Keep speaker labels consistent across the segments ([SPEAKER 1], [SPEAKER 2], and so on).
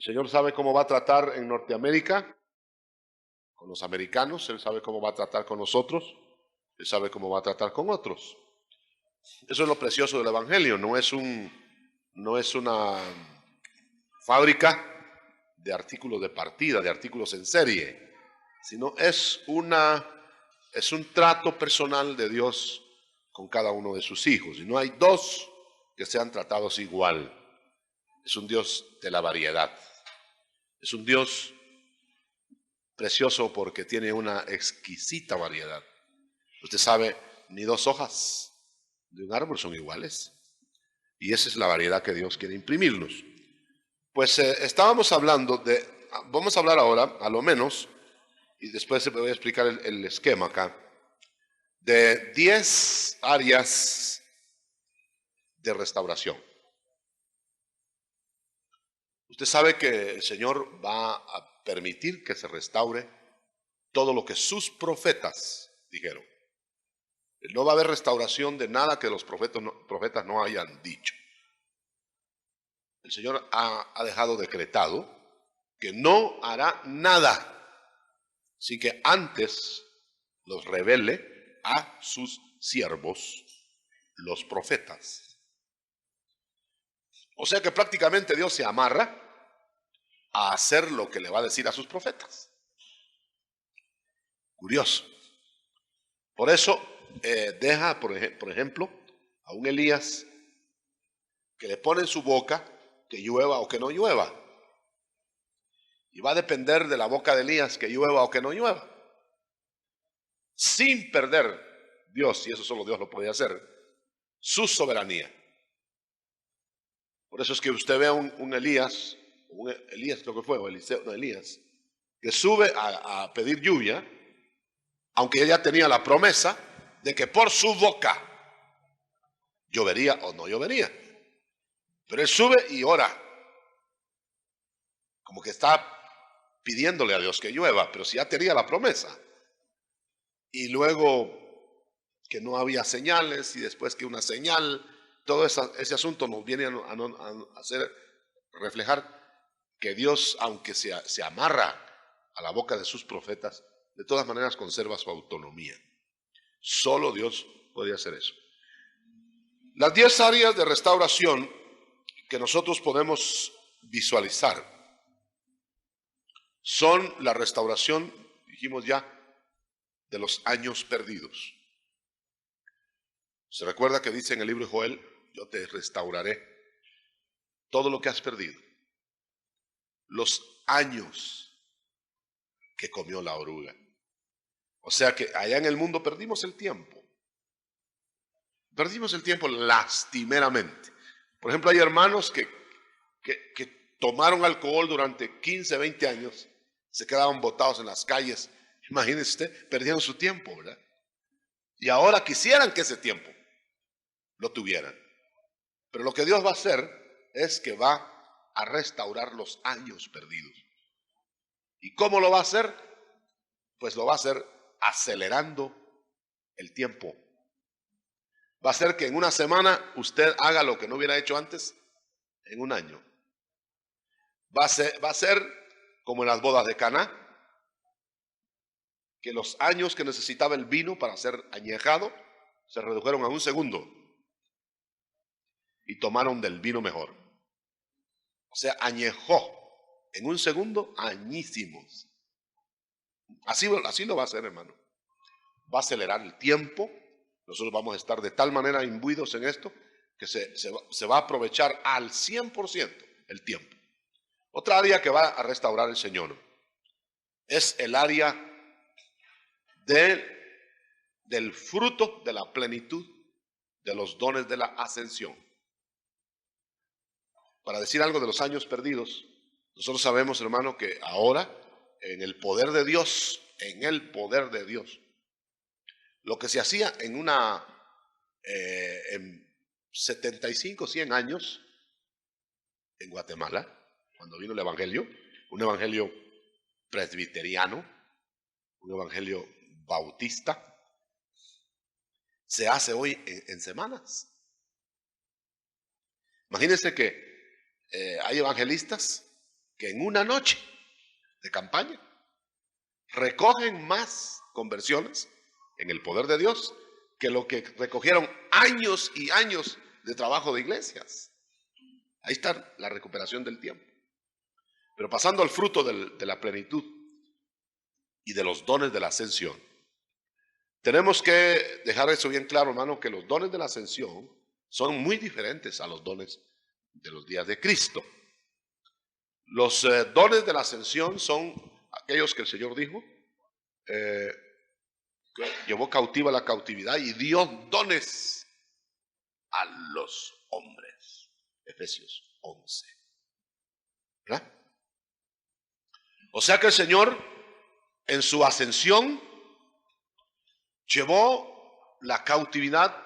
[SPEAKER 1] El Señor sabe cómo va a tratar en Norteamérica con los americanos, Él sabe cómo va a tratar con nosotros, Él sabe cómo va a tratar con otros. Eso es lo precioso del Evangelio, no es una fábrica de artículos de partida, de artículos en serie, sino es un trato personal de Dios con cada uno de sus hijos. Y no hay dos que sean tratados igual. Es un Dios de la variedad. Es un Dios precioso porque tiene una exquisita variedad. Usted sabe, ni dos hojas de un árbol son iguales. Y esa es la variedad que Dios quiere imprimirnos. Pues estábamos hablando vamos a hablar ahora, a lo menos, y después se me voy a explicar el esquema acá, de 10 áreas de restauración. Usted sabe que el Señor va a permitir que se restaure todo lo que sus profetas dijeron. No va a haber restauración de nada que los profetas no hayan dicho. El Señor ha dejado decretado que no hará nada sin que antes los revele a sus siervos, los profetas. O sea que prácticamente Dios se amarra a hacer lo que le va a decir a sus profetas. Curioso. Por eso deja, por ejemplo, a un Elías que le pone en su boca que llueva o que no llueva. Y va a depender de la boca de Elías que llueva o que no llueva. Sin perder Dios, y eso solo Dios lo podía hacer, su soberanía. Por eso es que usted ve a un Elías creo que fue, o Eliseo, no, Elías, que sube a pedir lluvia, aunque ella tenía la promesa de que por su boca llovería o no llovería. Pero él sube y ora, como que está pidiéndole a Dios que llueva, pero si ya tenía la promesa. Y luego que no había señales, y después que una señal, todo ese asunto nos viene a hacer reflejar que Dios, aunque se amarra a la boca de sus profetas, de todas maneras conserva su autonomía. Solo Dios podía hacer eso. Las 10 áreas de restauración que nosotros podemos visualizar son la restauración, dijimos ya, de los años perdidos. Se recuerda que dice en el libro de Joel, yo te restauraré todo lo que has perdido. Los años que comió la oruga. O sea que allá en el mundo perdimos el tiempo. Perdimos el tiempo lastimeramente. Por ejemplo, hay hermanos que tomaron alcohol durante 15, 20 años, se quedaban botados en las calles. Imagínense usted, perdieron su tiempo, ¿verdad? Y ahora quisieran que ese tiempo lo tuvieran. Pero lo que Dios va a hacer es que va a restaurar los años perdidos. ¿Y cómo lo va a hacer? Pues lo va a hacer acelerando el tiempo. Va a hacer que en una semana usted haga lo que no hubiera hecho antes en un año. Va a ser como en las bodas de Caná, que los años que necesitaba el vino para ser añejado se redujeron a un segundo y tomaron del vino mejor. O sea, añejó en un segundo añísimos. Así lo va a hacer, hermano. Va a acelerar el tiempo. Nosotros vamos a estar de tal manera imbuidos en esto que se va a aprovechar al 100% el tiempo. Otra área que va a restaurar el Señor es el área del fruto de la plenitud de los dones de la ascensión. Para decir algo de los años perdidos, nosotros sabemos, hermano, que ahora en el poder de Dios, lo que se hacía en 75, 100 años en Guatemala, cuando vino el evangelio, un evangelio presbiteriano, un evangelio bautista, se hace hoy en semanas. Imagínense que hay evangelistas que en una noche de campaña recogen más conversiones en el poder de Dios que lo que recogieron años y años de trabajo de iglesias. Ahí está la recuperación del tiempo. Pero pasando al fruto de la plenitud y de los dones de la ascensión, tenemos que dejar eso bien claro, hermano, que los dones de la ascensión son muy diferentes a los dones de los días de Cristo. Los dones de la ascensión son aquellos que el Señor dijo, que llevó cautiva la cautividad y dio dones a los hombres. Efesios 11. ¿Verdad? O sea que el Señor en su ascensión llevó la cautividad,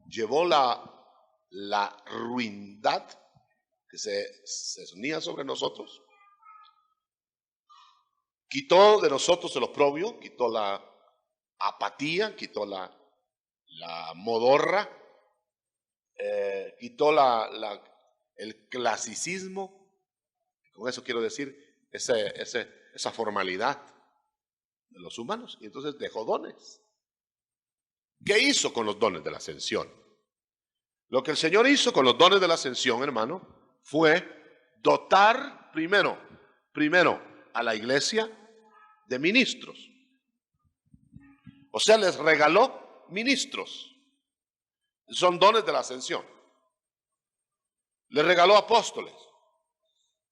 [SPEAKER 1] llevó la ruindad que se cernía sobre nosotros, quitó de nosotros el oprobio, quitó la apatía, quitó la modorra, quitó el clasicismo. Con eso quiero decir esa formalidad de los humanos, y entonces dejó dones. ¿Qué hizo con los dones de la ascensión? Lo que el Señor hizo con los dones de la ascensión, hermano, fue dotar primero a la iglesia de ministros. O sea, les regaló ministros. Son dones de la ascensión. Les regaló apóstoles.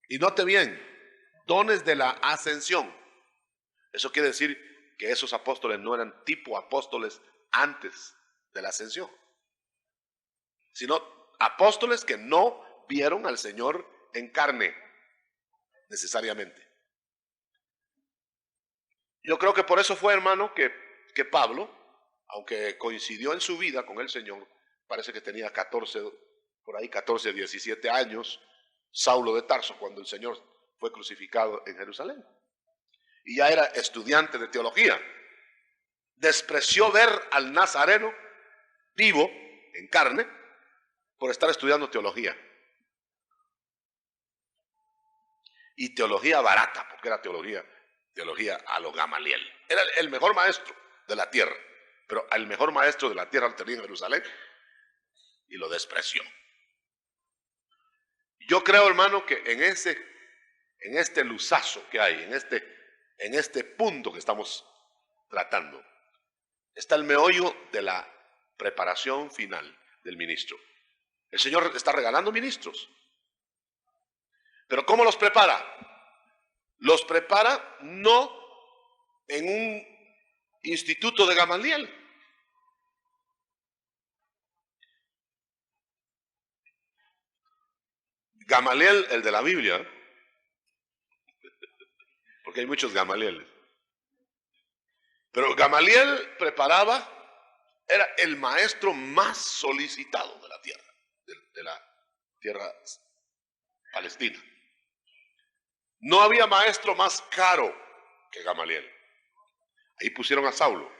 [SPEAKER 1] Y note bien, dones de la ascensión. Eso quiere decir que esos apóstoles no eran tipo apóstoles antes de la ascensión, sino apóstoles que no vieron al Señor en carne necesariamente. Yo creo que por eso fue, hermano, que Pablo, aunque coincidió en su vida con el Señor, parece que tenía 14, 17 años, Saulo de Tarso, cuando el Señor fue crucificado en Jerusalén. Y ya era estudiante de teología. Despreció ver al Nazareno vivo, en carne, por estar estudiando teología. Y teología barata, porque era teología a lo Gamaliel. Era el mejor maestro de la tierra, pero al mejor maestro de la tierra lo tenía en Jerusalén y lo despreció. Yo creo, hermano, que en este luzazo que hay, en este punto que estamos tratando, está el meollo de la preparación final del ministro. El Señor está regalando ministros. ¿Pero cómo los prepara? Los prepara no en un instituto de Gamaliel. Gamaliel, el de la Biblia, porque hay muchos Gamalieles. Pero Gamaliel era el maestro más solicitado de la tierra, de la tierra palestina. No había maestro más caro que Gamaliel. Ahí pusieron a Saulo.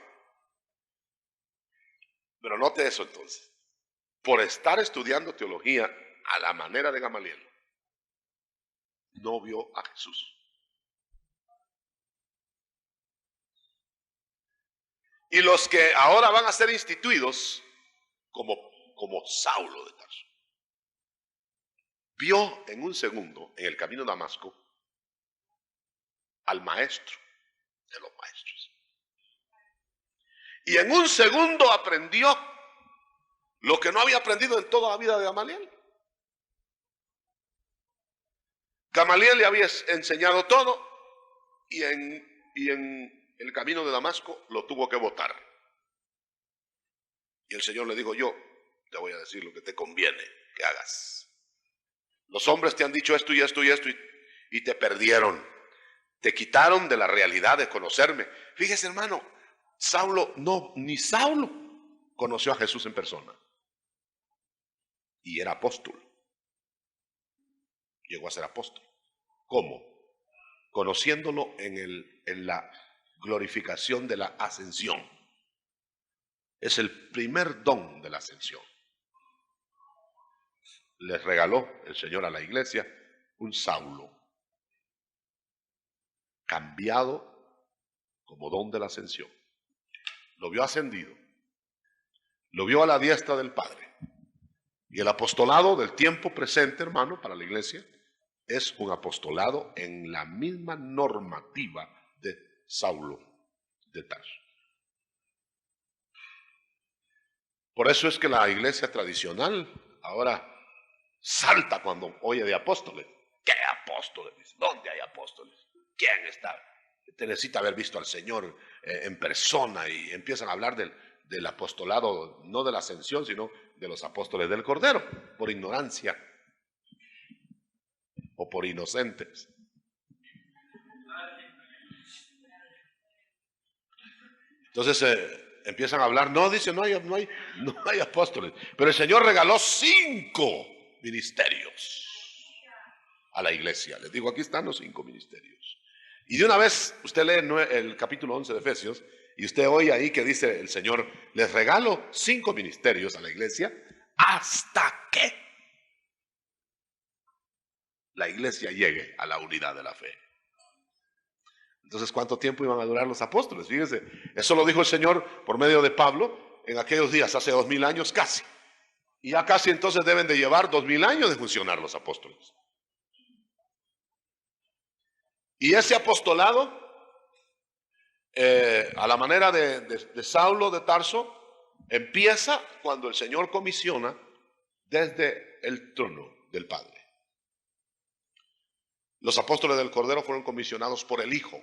[SPEAKER 1] Pero note eso entonces. Por estar estudiando teología a la manera de Gamaliel, no vio a Jesús. Y los que ahora van a ser instituidos como Saulo de Tarso, vio en un segundo en el camino a Damasco al maestro de los maestros. Y en un segundo aprendió lo que no había aprendido en toda la vida de Gamaliel. Gamaliel le había enseñado todo y en el camino de Damasco lo tuvo que botar. Y el Señor le dijo: yo te voy a decir lo que te conviene que hagas. Los hombres te han dicho esto y esto y esto y te perdieron. Te quitaron de la realidad de conocerme. Fíjese, hermano, ni Saulo conoció a Jesús en persona. Y era apóstol. Llegó a ser apóstol. ¿Cómo? Conociéndolo en la glorificación de la ascensión. Es el primer don de la ascensión. Les regaló el Señor a la iglesia un Saulo cambiado como don de la ascensión. Lo vio ascendido, lo vio a la diestra del Padre. Y el apostolado del tiempo presente, hermano, para la iglesia, es un apostolado en la misma normativa de Saulo de Tarso. Por eso es que la iglesia tradicional ahora salta cuando oye de apóstoles. ¿Qué apóstoles? ¿Dónde hay apóstoles? ¿Quién está? Te necesita haber visto al Señor en persona, y empiezan a hablar del apostolado, no de la ascensión, sino de los apóstoles del Cordero, por ignorancia o por inocentes. Entonces empiezan a hablar, no, dice, no hay apóstoles, pero el Señor regaló 5 ministerios a la iglesia. Les digo, aquí están los 5 ministerios. Y de una vez usted lee el capítulo 11 de Efesios y usted oye ahí que dice el Señor, les regalo 5 ministerios a la iglesia hasta que la iglesia llegue a la unidad de la fe. Entonces, ¿cuánto tiempo iban a durar los apóstoles? Fíjense, eso lo dijo el Señor por medio de Pablo en aquellos días, hace 2000 años casi. Y ya casi entonces deben de llevar 2000 años de funcionar los apóstoles. Y ese apostolado, a la manera de Saulo de Tarso, empieza cuando el Señor comisiona desde el trono del Padre. Los apóstoles del Cordero fueron comisionados por el Hijo.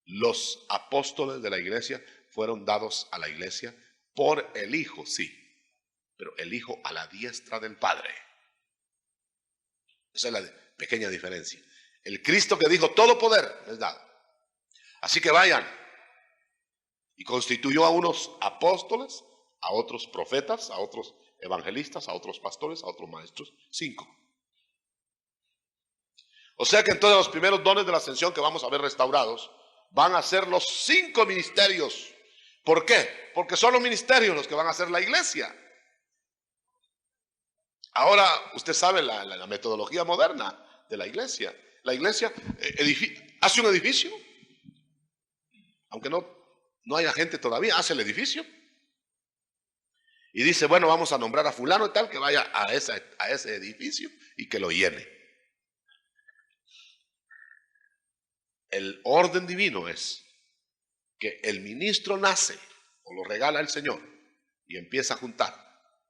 [SPEAKER 1] Los apóstoles de la iglesia fueron dados a la iglesia por el Hijo, sí, pero el Hijo a la diestra del Padre. Esa es la pequeña diferencia. El Cristo que dijo, todo poder les dado. Así que vayan. Y constituyó a unos apóstoles, a otros profetas, a otros evangelistas, a otros pastores, a otros maestros. 5. O sea que entonces los primeros dones de la ascensión que vamos a ver restaurados van a ser los 5 ministerios. ¿Por qué? Porque son los ministerios los que van a hacer la iglesia. Ahora usted sabe la metodología moderna de la iglesia. La iglesia hace un edificio, aunque no haya gente todavía, hace el edificio. Y dice, bueno, vamos a nombrar a fulano y tal que vaya a ese edificio y que lo llene. El orden divino es que el ministro nace o lo regala el Señor y empieza a juntar,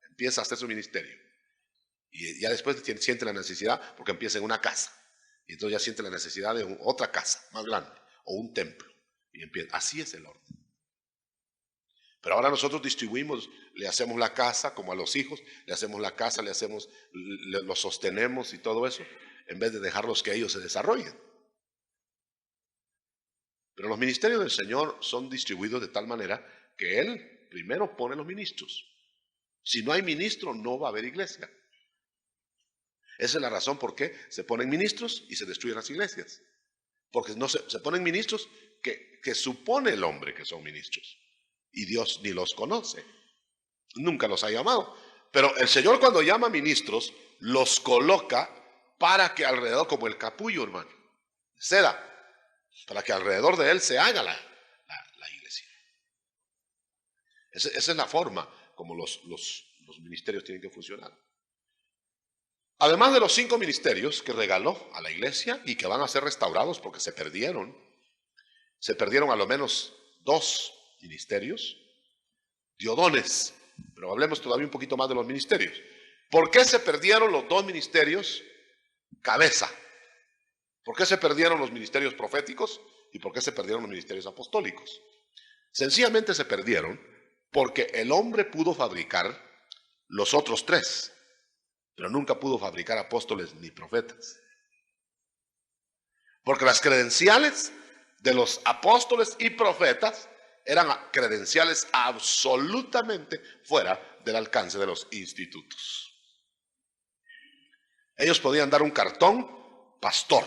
[SPEAKER 1] empieza a hacer su ministerio. Y ya después siente la necesidad porque empieza en una casa. Y entonces ya siente la necesidad de otra casa más grande o un templo. Y empieza. Así es el orden. Pero ahora nosotros distribuimos, le hacemos la casa como a los hijos, le hacemos la casa, los sostenemos y todo eso, en vez de dejarlos que ellos se desarrollen. Pero los ministerios del Señor son distribuidos de tal manera que Él primero pone los ministros. Si no hay ministro, no va a haber iglesia. Esa es la razón por qué se ponen ministros y se destruyen las iglesias. Porque no se ponen ministros que supone el hombre que son ministros. Y Dios ni los conoce. Nunca los ha llamado. Pero el Señor cuando llama ministros, los coloca para que alrededor, como el capullo, hermano, seda, para que alrededor de él se haga la iglesia. Esa es la forma como los ministerios tienen que funcionar. Además de los 5 ministerios que regaló a la iglesia y que van a ser restaurados porque se perdieron a lo menos 2 ministerios, dio dones, pero hablemos todavía un poquito más de los ministerios. ¿Por qué se perdieron los 2 ministerios cabeza? ¿Por qué se perdieron los ministerios proféticos y por qué se perdieron los ministerios apostólicos? Sencillamente se perdieron porque el hombre pudo fabricar los otros 3. Pero nunca pudo fabricar apóstoles ni profetas. Porque las credenciales de los apóstoles y profetas eran credenciales absolutamente fuera del alcance de los institutos. Ellos podían dar un cartón pastor,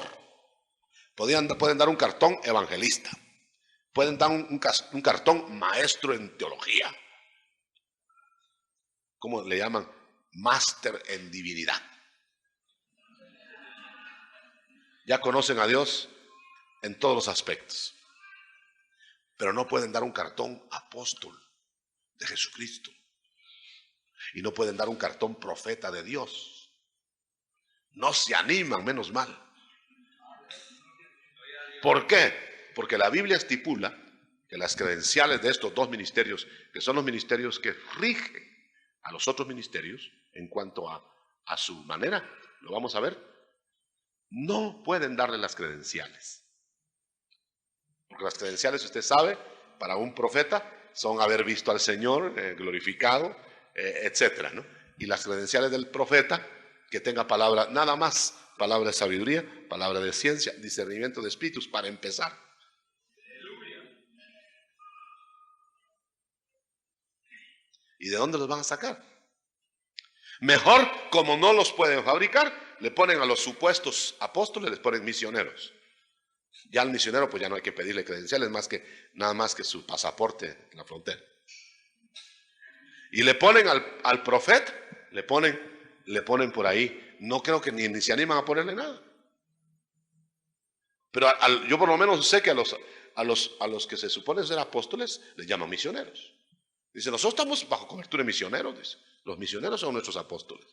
[SPEAKER 1] pueden dar un cartón evangelista, pueden dar un cartón maestro en teología. ¿Cómo le llaman? Máster en divinidad. Ya conocen a Dios en todos los aspectos. Pero no pueden dar un cartón apóstol de Jesucristo. Y no pueden dar un cartón profeta de Dios. No se animan, menos mal. ¿Por qué? Porque la Biblia estipula que las credenciales de estos dos ministerios, que son los ministerios que rigen a los otros ministerios en cuanto a su manera, lo vamos a ver, no pueden darle las credenciales. Porque las credenciales, usted sabe, para un profeta son haber visto al Señor glorificado, etcétera, ¿no? Y las credenciales del profeta, que tenga palabra, nada más, palabra de sabiduría, palabra de ciencia, discernimiento de espíritus, para empezar. ¿Y de dónde los van a sacar? Mejor, como no los pueden fabricar, le ponen a los supuestos apóstoles, les ponen misioneros. Ya al misionero pues ya no hay que pedirle credenciales nada más que su pasaporte en la frontera. Y le ponen al profeta, le ponen por ahí, no creo que ni se animan a ponerle nada. Pero yo por lo menos sé que a los que se supone ser apóstoles les llaman misioneros. Dice, nosotros estamos bajo cobertura de misioneros, dice. Los misioneros son nuestros apóstoles.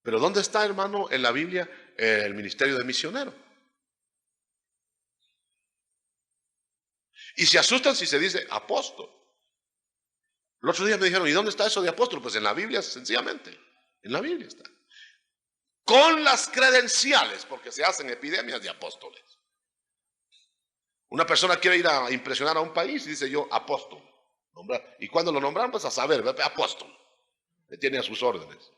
[SPEAKER 1] Pero ¿dónde está, hermano, en la Biblia el ministerio de misionero? Y se asustan si se dice apóstol. El otro día me dijeron, ¿y dónde está eso de apóstol? Pues en la Biblia, sencillamente. En la Biblia está. Con las credenciales, porque se hacen epidemias de apóstoles. Una persona quiere ir a impresionar a un país y dice yo, apóstol. Y cuando lo nombran, pues a saber, apóstol. Le tiene a sus órdenes.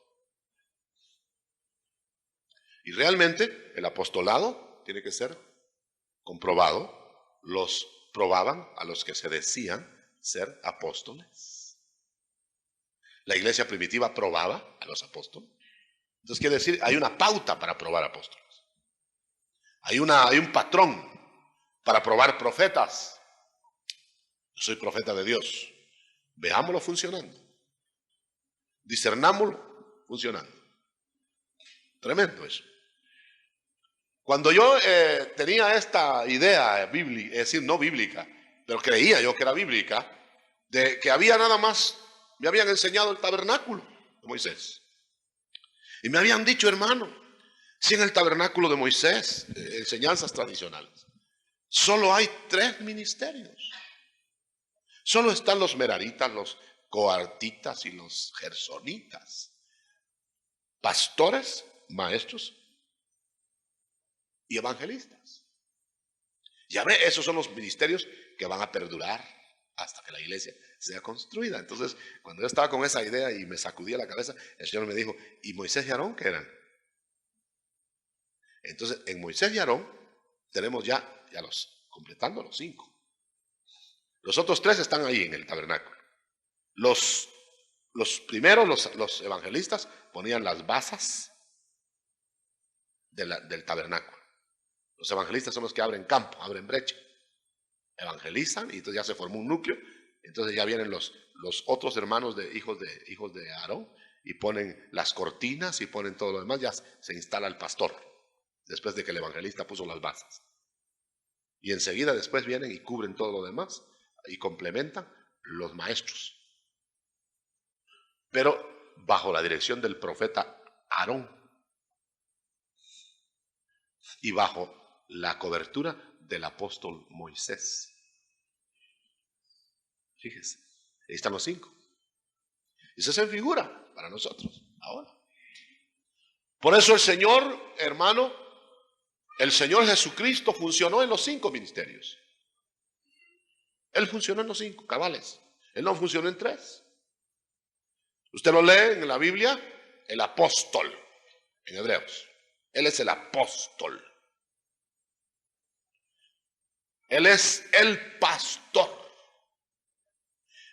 [SPEAKER 1] Y realmente el apostolado tiene que ser comprobado. Los probaban a los que se decían ser apóstoles. La iglesia primitiva probaba a los apóstoles. Entonces quiere decir, hay una pauta para probar apóstoles. Hay un patrón para probar profetas. Yo soy profeta de Dios. Veámoslo funcionando. Discernámoslo funcionando. Tremendo eso. Cuando yo tenía esta idea bíblica, es decir, no bíblica, pero creía yo que era bíblica, de que había nada más, me habían enseñado el tabernáculo de Moisés. Y me habían dicho, hermano, si en el tabernáculo de Moisés, enseñanzas tradicionales, solo hay 3 ministerios. Solo están los meraritas, los coartitas y los gersonitas. Pastores, maestros y evangelistas. Ya ve, esos son los ministerios que van a perdurar hasta que la iglesia sea construida. Entonces, cuando yo estaba con esa idea y me sacudía la cabeza, el Señor me dijo, ¿y Moisés y Aarón qué eran? Entonces, en Moisés y Aarón tenemos ya completando los 5. Los otros 3 están ahí en el tabernáculo. Los primeros, los evangelistas, ponían las basas del tabernáculo. Los evangelistas son los que abren campo, abren brecha. Evangelizan y entonces ya se formó un núcleo. Entonces ya vienen los otros hermanos de hijos de Aarón y ponen las cortinas y ponen todo lo demás. Ya se instala el pastor después de que el evangelista puso las bases. Y enseguida después vienen y cubren todo lo demás y complementan los maestros. Pero bajo la dirección del profeta Aarón y bajo la cobertura del apóstol Moisés. Fíjese, ahí están los 5. Eso se figura para nosotros ahora. Por eso el Señor, hermano, el Señor Jesucristo funcionó en los 5 ministerios. Él funcionó en los 5 cabales. Él no funcionó en 3. Usted lo lee en la Biblia, el apóstol, en Hebreos. Él es el apóstol. Él es el pastor.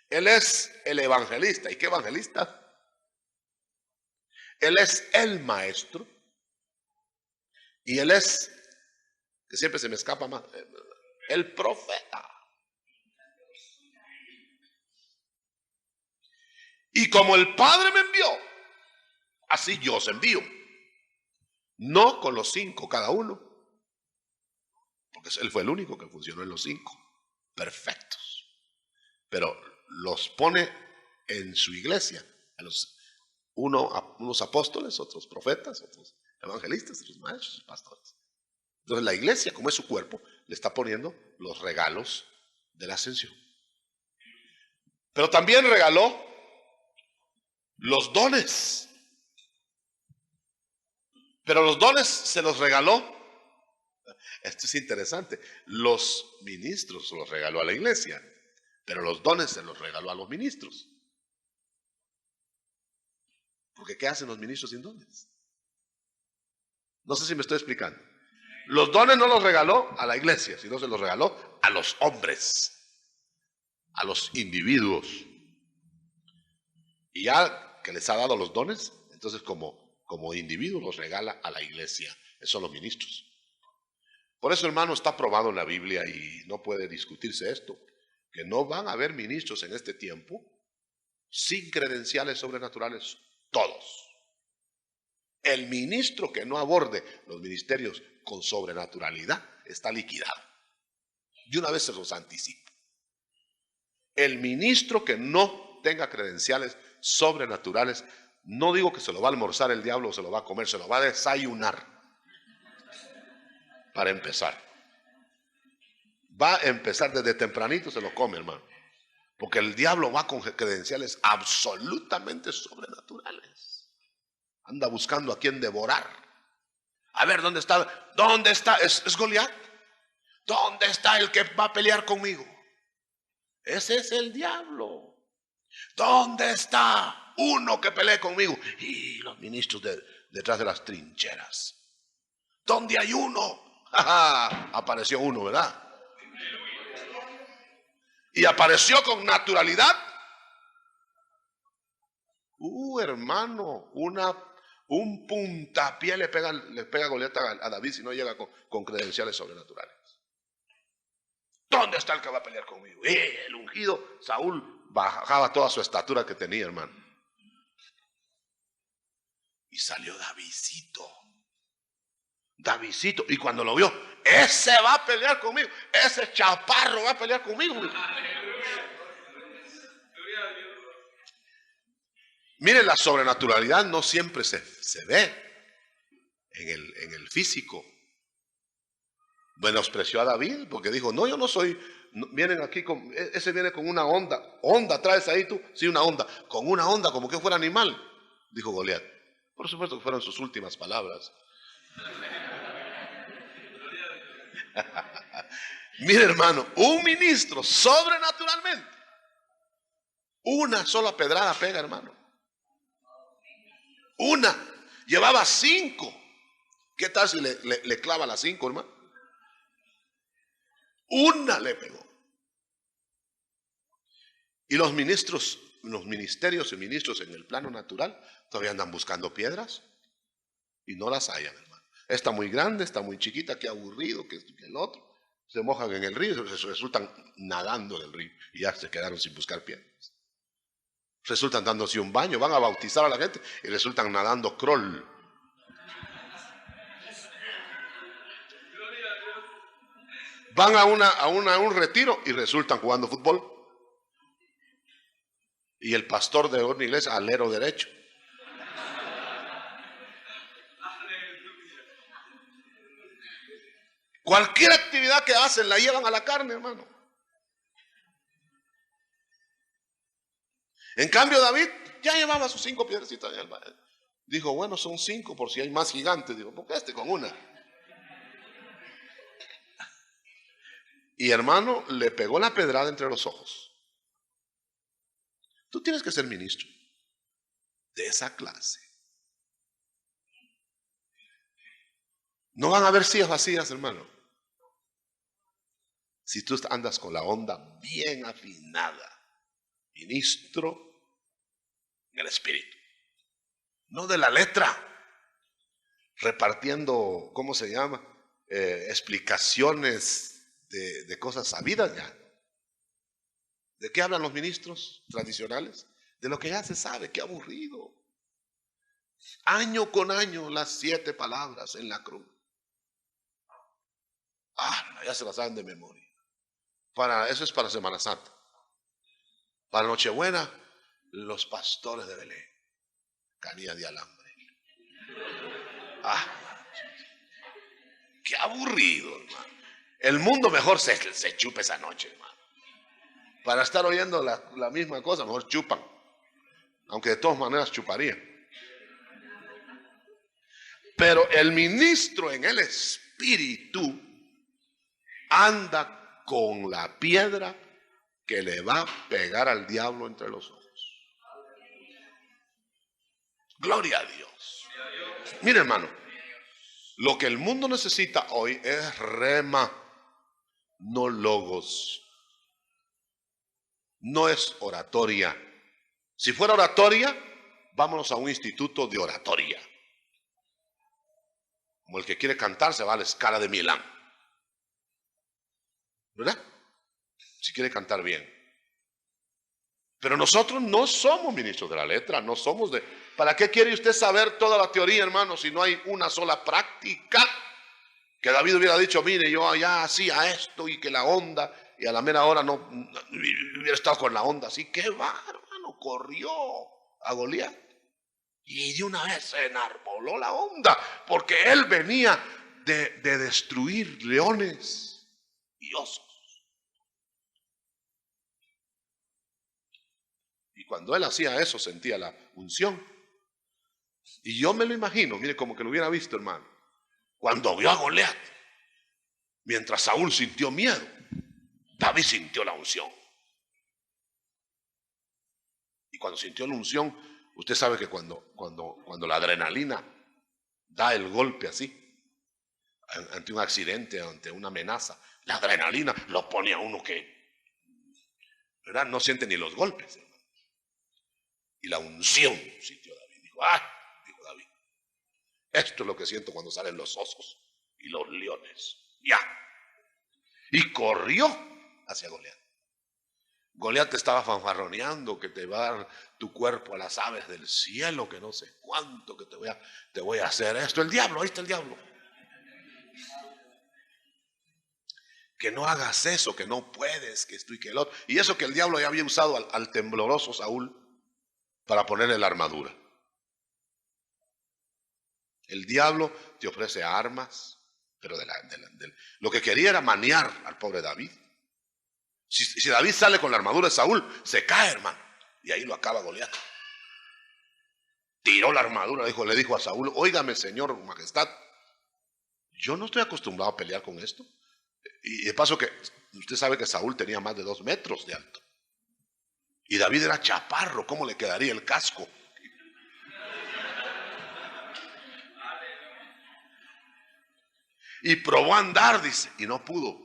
[SPEAKER 1] Él es el evangelista. ¿Y qué evangelista? Él es el maestro. Y él es, que siempre se me escapa más, el profeta. Y como el Padre me envió, así yo os envío. No con los 5 cada uno, porque él fue el único que funcionó en los 5, perfectos. Pero los pone en su iglesia, unos apóstoles, otros profetas, otros evangelistas, otros maestros, pastores. Entonces la iglesia, como es su cuerpo, le está poniendo los regalos de la ascensión. Pero también regaló los dones. Pero los dones se los regaló. Esto es interesante. Los ministros se los regaló a la iglesia, pero los dones se los regaló a los ministros. Porque ¿qué hacen los ministros sin dones? No sé si me estoy explicando. Los dones no los regaló a la iglesia, sino se los regaló a los hombres, a los individuos. Y ya que les ha dado los dones, entonces como individuo los regala a la iglesia. Esos son los ministros. Por eso, hermano, está probado en la Biblia y no puede discutirse esto, que no van a haber ministros en este tiempo sin credenciales sobrenaturales, todos. El ministro que no aborde los ministerios con sobrenaturalidad está liquidado. Y una vez se los anticipo. El ministro que no tenga credenciales sobrenaturales, no digo que se lo va a almorzar el diablo o se lo va a comer, se lo va a desayunar. Para empezar. Va a empezar desde tempranito, se lo come, hermano. Porque el diablo va con credenciales absolutamente sobrenaturales. Anda buscando a quien devorar. A ver, ¿dónde está? ¿Dónde está? ¿Es Goliat? ¿Dónde está el que va a pelear conmigo? Ese es el diablo. ¿Dónde está uno que pelee conmigo? Y los ministros detrás de las trincheras. ¿Dónde hay uno? Apareció uno, ¿verdad? Y apareció con naturalidad. Hermano, un puntapié le pega Goliat a David si no llega con credenciales sobrenaturales. ¿Dónde está el que va a pelear conmigo? El ungido Saúl bajaba toda su estatura que tenía, hermano. Y salió Davidcito, y cuando lo vio, ese va a pelear conmigo, ese chaparro va a pelear conmigo. Mire, la sobrenaturalidad no siempre se ve en el físico. Menospreció a David porque dijo, no, yo no soy, vienen aquí, ese viene con una onda traes ahí tú, sí, una onda, con una onda como que fuera animal, dijo Goliat. Por supuesto que fueron sus últimas palabras. Mire, hermano, un ministro sobrenaturalmente, una sola pedrada pega, hermano. Llevaba 5. ¿Qué tal si le clava las 5, hermano? Una le pegó. Y los ministerios y ministros en el plano natural todavía andan buscando piedras y no las hallan, hermano. Está muy grande, está muy chiquita, qué aburrido, que el otro. Se mojan en el río y resultan nadando en el río y ya se quedaron sin buscar piedras. Resultan dándose un baño, van a bautizar a la gente y resultan nadando crawl. Van a un retiro y resultan jugando fútbol. Y el pastor de una iglesia, alero derecho. Cualquier actividad que hacen la llevan a la carne, hermano. En cambio, David ya llevaba sus 5 piedrecitas. Dijo, bueno, son 5 por si hay más gigantes. Digo, porque con una. Y hermano, le pegó la pedrada entre los ojos. Tú tienes que ser ministro de esa clase. No van a haber sillas vacías, hermano. Si tú andas con la onda bien afinada, ministro del espíritu, no de la letra, repartiendo, ¿cómo se llama? Explicaciones de cosas sabidas ya. ¿De qué hablan los ministros tradicionales? De lo que ya se sabe, qué aburrido. Año con año las 7 palabras en la cruz. ya se la saben de memoria. Eso es para Semana Santa. Para Nochebuena, los pastores de Belén. Canilla de alambre. Qué aburrido, hermano. El mundo mejor se chupa esa noche, hermano. Para estar oyendo la misma cosa, mejor chupan. Aunque de todas maneras chuparían. Pero el ministro en el espíritu anda con la piedra que le va a pegar al diablo entre los ojos. Gloria a Dios. Mire, hermano, lo que el mundo necesita hoy es rema, no logos. No es oratoria. Si fuera oratoria, vámonos a un instituto de oratoria. Como el que quiere cantar se va a la Scala de Milán. ¿Verdad? Si quiere cantar bien. Pero nosotros no somos ministros de la letra, no somos de... ¿Para qué quiere usted saber toda la teoría, hermano, si no hay una sola práctica? Que David hubiera dicho, mire, yo ya hacía esto y que la onda, y a la mera hora no hubiera estado con la onda así. ¿Qué va, hermano? Corrió a Goliat. Y de una vez se enarboló la onda, porque él venía de destruir leones y osos. Y cuando él hacía eso, sentía la unción. Y yo me lo imagino, mire, como que lo hubiera visto, hermano. Cuando vio a Goliat, mientras Saúl sintió miedo, David sintió la unción. Y cuando sintió la unción, usted sabe que cuando la adrenalina da el golpe así, ante un accidente, ante una amenaza, la adrenalina lo pone a uno que, ¿verdad? No siente ni los golpes, hermano. Y la unción sintió David. Dijo David, esto es lo que siento cuando salen los osos y los leones. Ya. Y corrió hacia Goliat. Goliat te estaba fanfarroneando que te va a dar tu cuerpo a las aves del cielo, que no sé cuánto, que te voy a hacer esto. El diablo, ahí está el diablo. Que no hagas eso, que no puedes, que esto y que el otro. Y eso que el diablo ya había usado al tembloroso Saúl para ponerle la armadura. El diablo te ofrece armas, pero lo que quería era maniar al pobre David. Si David sale con la armadura de Saúl, se cae, hermano. Y ahí lo acaba Goliat. Tiró la armadura, le dijo a Saúl, óigame, señor majestad, yo no estoy acostumbrado a pelear con esto. Y de paso que usted sabe que Saúl tenía más de 2 metros de alto. Y David era chaparro, ¿cómo le quedaría el casco? Y probó a andar, dice, y no pudo.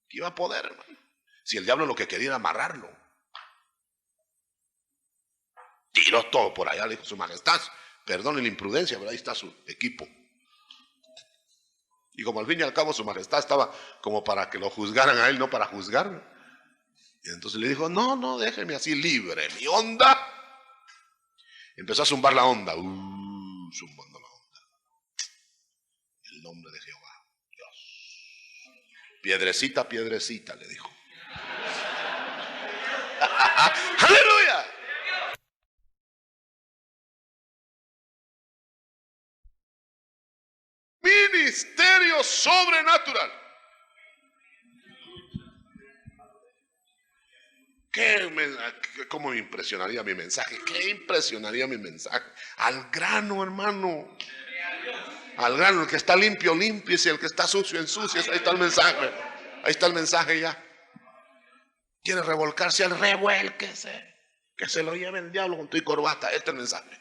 [SPEAKER 1] ¿Qué iba a poder, hermano? Si el diablo lo que quería era amarrarlo. Tiró todo por allá, le dijo, su majestad, perdone la imprudencia, pero ahí está su equipo. Y como al fin y al cabo su majestad estaba como para que lo juzgaran a él, no para juzgarlo. Y entonces le dijo, no, déjeme así libre, mi onda. Empezó a zumbar la onda, zumbando la onda. El nombre de Jehová, Dios. Piedrecita, piedrecita, le dijo. ¡Aleluya! Ministerio sobrenatural. ¿Cómo me impresionaría mi mensaje? ¿Qué impresionaría mi mensaje? Al grano, hermano. Al grano, el que está limpio, límpiese, el que está sucio, ensúciese. Ahí está el mensaje. Ahí está el mensaje ya. Quiere revolcarse, al revuélquese. Que se lo lleve el diablo con tu y corbata. Este es el mensaje.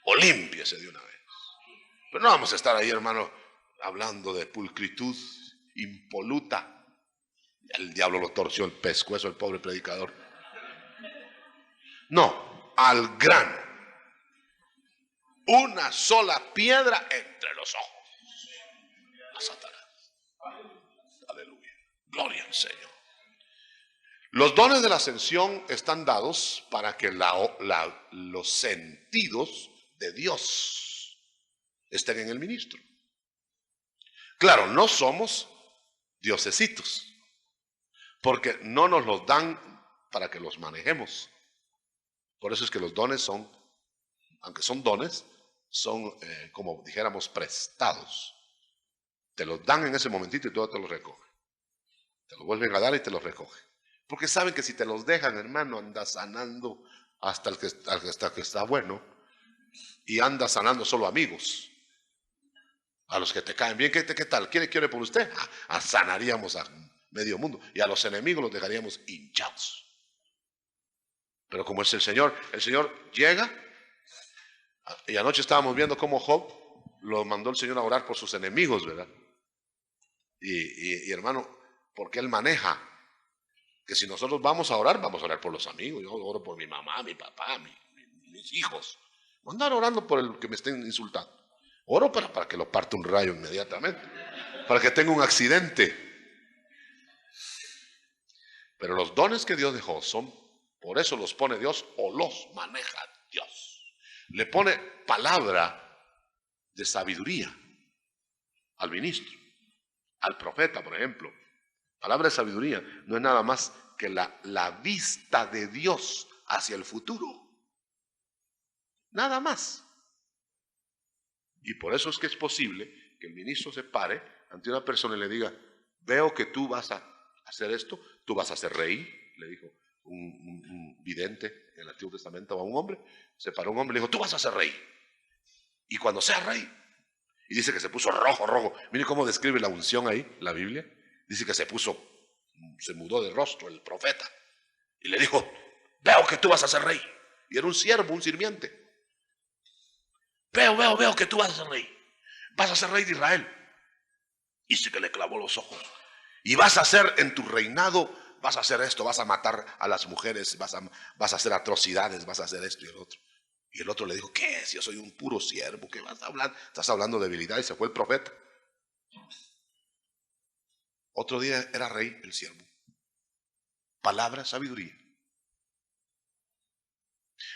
[SPEAKER 1] O límpiese de una vez. Pero no vamos a estar ahí, hermano, hablando de pulcritud impoluta. El diablo lo torció el pescuezo, el pobre predicador. No, al grano. Una sola piedra entre los ojos. A Satanás. Aleluya. Gloria al Señor. Los dones de la ascensión están dados para que los sentidos de Dios estén en el ministro. Claro, no somos diosesitos, porque no nos los dan para que los manejemos. Por eso es que los dones son, aunque son dones, son como dijéramos prestados. Te los dan en ese momentito y todo te los recoge. Te los vuelven a dar y te los recoge. Porque saben que si te los dejan, hermano, andas sanando hasta el que está bueno. Y andas sanando solo amigos. A los que te caen bien, ¿qué tal? ¿Quién quiere por usted? Sanaríamos a medio mundo. Y a los enemigos los dejaríamos hinchados. Pero como es el Señor llega. Y anoche estábamos viendo cómo Job lo mandó el Señor a orar por sus enemigos, ¿verdad? Y hermano, porque Él maneja que si nosotros vamos a orar por los amigos. Yo oro por mi mamá, mi papá, mis hijos. No andar orando por el que me estén insultando. Oro para que lo parte un rayo inmediatamente, para que tenga un accidente. Pero los dones que Dios dejó son, por eso los pone Dios o los maneja Dios. Le pone palabra de sabiduría al ministro, al profeta, por ejemplo. Palabra de sabiduría no es nada más que la vista de Dios hacia el futuro. Nada más. Y por eso es que es posible que el ministro se pare ante una persona y le diga: veo que tú vas a hacer esto, tú vas a ser rey, le dijo un vidente en el Antiguo Testamento a un hombre. Se paró un hombre y le dijo: tú vas a ser rey. Y cuando seas rey, y dice que se puso rojo. Mire cómo describe la unción ahí, la Biblia. Dice que se mudó de rostro el profeta. Y le dijo: veo que tú vas a ser rey. Y era un siervo, un sirviente. Veo que tú vas a ser rey. Vas a ser rey de Israel. Y sí que le clavó los ojos. Y vas a hacer en tu reinado, vas a hacer esto, vas a matar a las mujeres, vas a hacer atrocidades, vas a hacer esto y el otro. Y el otro le dijo: ¿qué es? Yo soy un puro siervo, ¿qué vas a hablar? Estás hablando de debilidad. Y se fue el profeta. Otro día era rey el siervo. Palabra, sabiduría.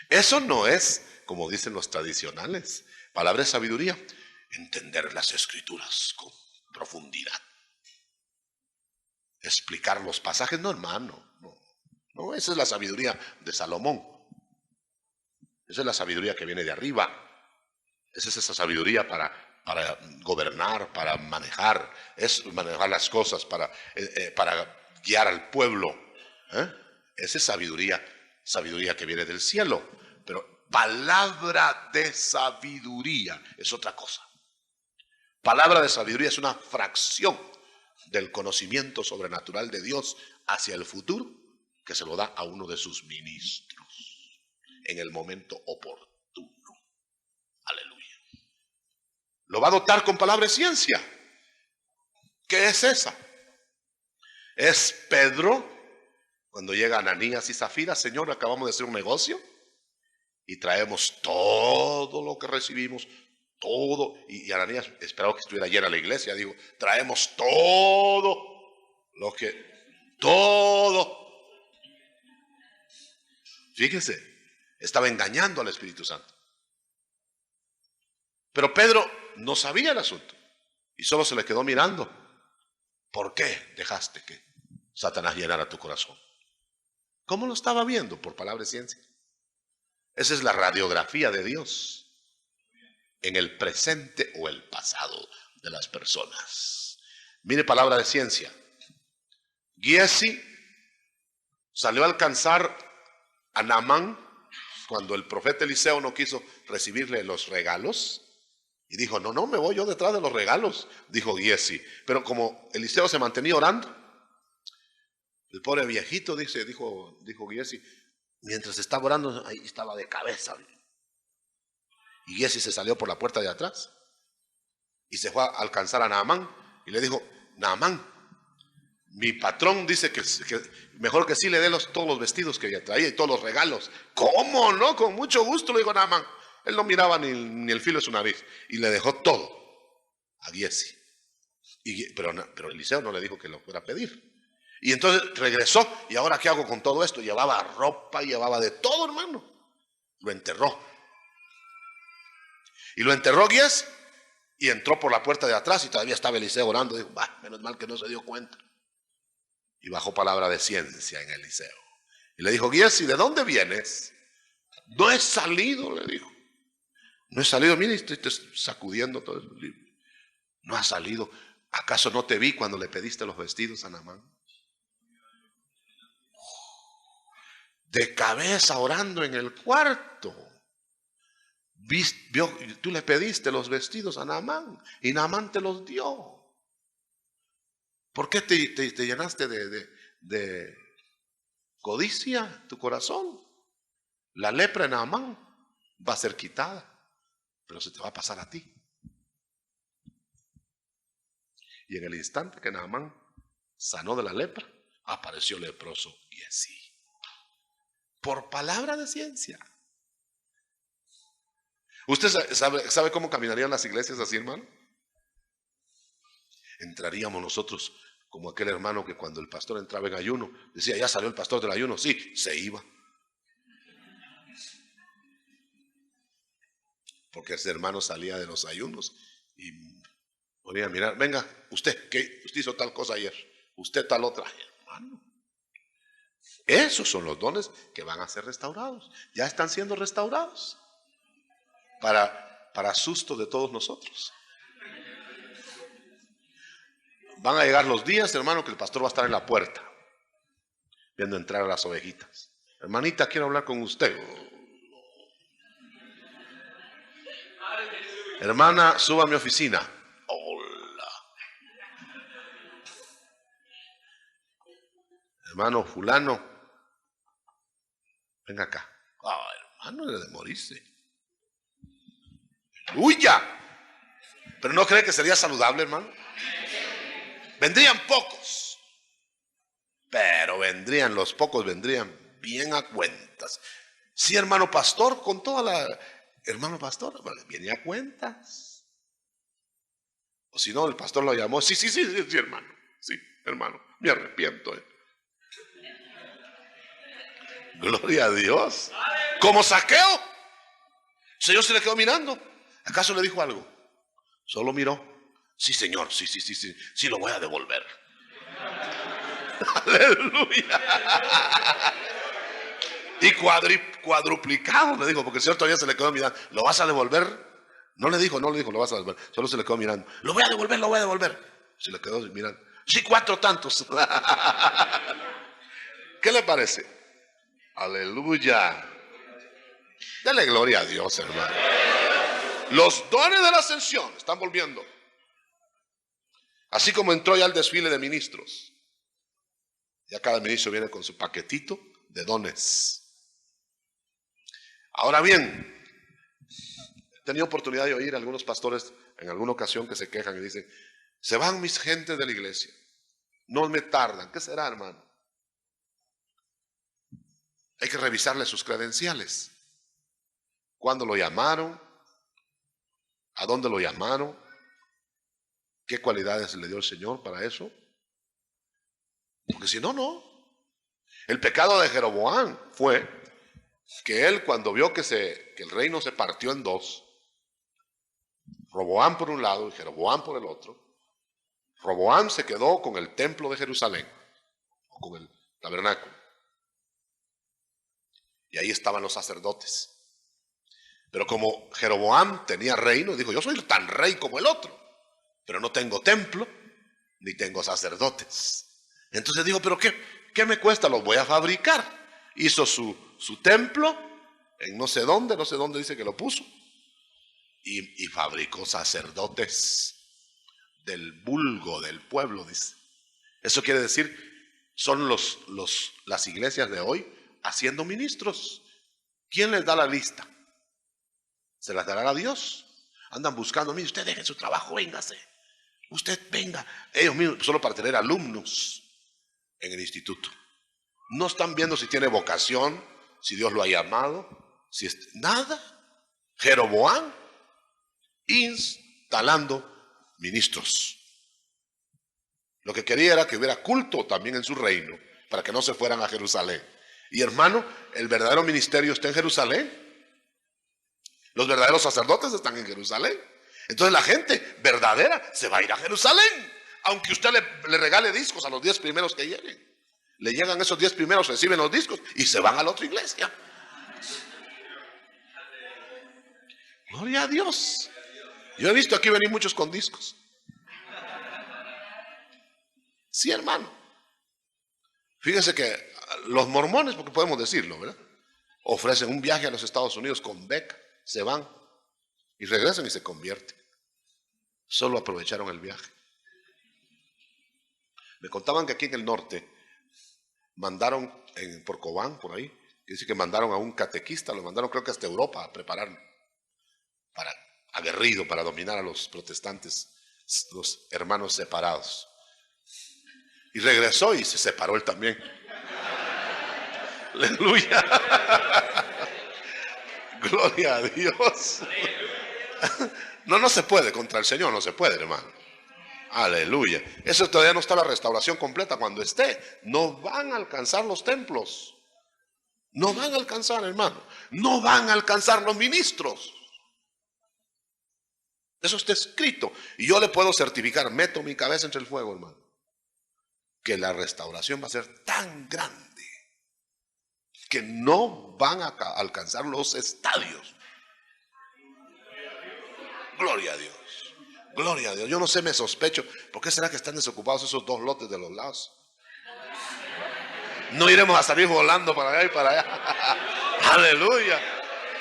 [SPEAKER 1] Eso no es, como dicen los tradicionales, palabra de sabiduría, entender las escrituras con profundidad. Explicar los pasajes, no, hermano. No, esa es la sabiduría de Salomón. Esa es la sabiduría que viene de arriba. Esa es esa sabiduría para gobernar, para manejar. Es manejar las cosas, para guiar al pueblo. Esa es sabiduría que viene del cielo. Pero palabra de sabiduría es otra cosa. Palabra de sabiduría es una fracción del conocimiento sobrenatural de Dios hacia el futuro, que se lo da a uno de sus ministros en el momento oportuno. Aleluya. Lo va a dotar con palabra de ciencia. ¿Qué es esa? Es Pedro, cuando llega Ananías y Zafira: Señor, acabamos de hacer un negocio y traemos todo lo que recibimos, todo. Y Ananías esperaba que estuviera llena la iglesia. Digo: traemos todo. Fíjese, estaba engañando al Espíritu Santo. Pero Pedro no sabía el asunto y solo se le quedó mirando. ¿Por qué dejaste que Satanás llenara tu corazón? ¿Cómo lo estaba viendo? Por palabra de ciencia. Esa es la radiografía de Dios en el presente o el pasado de las personas. Mire, palabra de ciencia. Giesi salió a alcanzar a Naamán cuando el profeta Eliseo no quiso recibirle los regalos. Y dijo: no, me voy yo detrás de los regalos, dijo Giesi. Pero como Eliseo se mantenía orando, el pobre viejito, dijo Giesi, mientras estaba orando, ahí estaba de cabeza. Y Giesi se salió por la puerta de atrás y se fue a alcanzar a Naamán y le dijo: Naamán, mi patrón dice que mejor que sí le dé todos los vestidos que ella traía y todos los regalos. ¿Cómo no? Con mucho gusto, le dijo Naamán. Él no miraba ni el filo de su nariz y le dejó todo a Giesi. Pero Eliseo no le dijo que lo fuera a pedir. Y entonces regresó: ¿y ahora qué hago con todo esto? Llevaba ropa, llevaba de todo, hermano. Lo enterró. Y lo enterró Giesi. Y entró por la puerta de atrás y todavía estaba Eliseo orando. Dijo, bah, menos mal que no se dio cuenta. Y bajó palabra de ciencia en Eliseo. Y le dijo, Giesi, ¿de dónde vienes? No he salido, le dijo. No he salido, mire, estoy sacudiendo todo el libro. No ha salido. ¿Acaso no te vi cuando le pediste los vestidos a Naamán? De cabeza orando en el cuarto. Tú le pediste los vestidos a Naamán y Naamán te los dio. ¿Por qué te llenaste de codicia tu corazón? La lepra de Naamán va a ser quitada, pero se te va a pasar a ti. Y en el instante que Naamán sanó de la lepra, apareció leproso Giesi. Por palabra de ciencia. ¿Usted sabe cómo caminarían las iglesias así, hermano? Entraríamos nosotros como aquel hermano que cuando el pastor entraba en ayuno, decía, ya salió el pastor del ayuno. Sí, se iba. Porque ese hermano salía de los ayunos y ponía a mirar, venga, usted hizo tal cosa ayer, usted tal otra. Hermano, esos son los dones que van a ser restaurados. Ya están siendo restaurados. Para susto de todos nosotros. Van a llegar los días, hermano, que el pastor va a estar en la puerta viendo entrar a las ovejitas. Hermanita, quiero hablar con usted. Hermana, suba a mi oficina. Hola. Hermano fulano, venga acá. Hermano, era de morirse. ¡Huya! ¿Pero no cree que sería saludable, hermano? Vendrían pocos, pero los pocos vendrían bien a cuentas. Sí, hermano pastor, con toda la... Hermano pastor, viene a cuentas. O si no, el pastor lo llamó. Sí, hermano. Sí, hermano, me arrepiento. Gloria a Dios. Como Saqueo. El Señor se le quedó mirando. ¿Acaso le dijo algo? Solo miró. Sí, Señor, sí, lo voy a devolver. Aleluya. Y cuadruplicado le dijo, porque el Señor todavía se le quedó mirando. ¿Lo vas a devolver? No le dijo, lo vas a devolver. Solo se le quedó mirando. Lo voy a devolver. Se le quedó mirando. Sí, 4 tantos. ¿Qué le parece? Aleluya. Dele gloria a Dios, hermano. Los dones de la ascensión están volviendo. Así como entró ya el desfile de ministros. Ya cada ministro viene con su paquetito de dones. Ahora bien, he tenido oportunidad de oír a algunos pastores en alguna ocasión que se quejan y dicen, se van mis gentes de la iglesia, no me tardan. ¿Qué será, hermano? Hay que revisarle sus credenciales. ¿Cuándo lo llamaron? ¿A dónde lo llamaron? ¿Qué cualidades le dio el Señor para eso? Porque si no, no. El pecado de Jeroboam fue que él, cuando vio que el reino se partió en dos, Roboam por un lado y Jeroboam por el otro, Roboam se quedó con el templo de Jerusalén, o con el tabernáculo. Y ahí estaban los sacerdotes. Pero como Jeroboam tenía reino, dijo, yo soy tan rey como el otro, pero no tengo templo, ni tengo sacerdotes. Entonces dijo, pero ¿qué me cuesta? Los voy a fabricar. Hizo su templo en no sé dónde dice que lo puso. Y fabricó sacerdotes del vulgo, del pueblo, dice. Eso quiere decir, son las iglesias de hoy haciendo ministros. ¿Quién les da la lista? Se las dará a Dios. Andan buscando, mire, usted deje su trabajo, véngase. Usted venga. Ellos mismos, solo para tener alumnos en el instituto. No están viendo si tiene vocación, si Dios lo ha llamado, nada. Jeroboam instalando ministros. Lo que quería era que hubiera culto también en su reino, para que no se fueran a Jerusalén. Y hermano, el verdadero ministerio está en Jerusalén. Los verdaderos sacerdotes están en Jerusalén. Entonces la gente verdadera se va a ir a Jerusalén, aunque usted le regale discos a los 10 primeros que lleguen. Le llegan esos 10 primeros, reciben los discos y se van a la otra iglesia. Gloria a Dios. Yo he visto aquí venir muchos con discos. Sí, hermano. Fíjense que los mormones, porque podemos decirlo, ¿verdad?, ofrecen un viaje a los Estados Unidos con beca, se van y regresan y se convierten. Solo aprovecharon el viaje. Me contaban que aquí en el norte mandaron, por Cobán, por ahí, que dice que mandaron a un catequista, lo mandaron creo que hasta Europa a preparar para aguerrido, para dominar a los protestantes, los hermanos separados. Y regresó y se separó él también. Aleluya. Gloria a Dios. No se puede contra el Señor, no se puede, hermano. Aleluya. Eso todavía no está la restauración completa. Cuando esté, no van a alcanzar los templos. No van a alcanzar, hermano. No van a alcanzar los ministros. Eso está escrito. Y yo le puedo certificar, meto mi cabeza entre el fuego, hermano, que la restauración va a ser tan grande que no van a alcanzar los estadios. Gloria a Dios. Gloria a Dios. Yo no sé, me sospecho. ¿Por qué será que están desocupados esos 2 lotes de los lados? No iremos a salir volando para allá y para allá. Aleluya.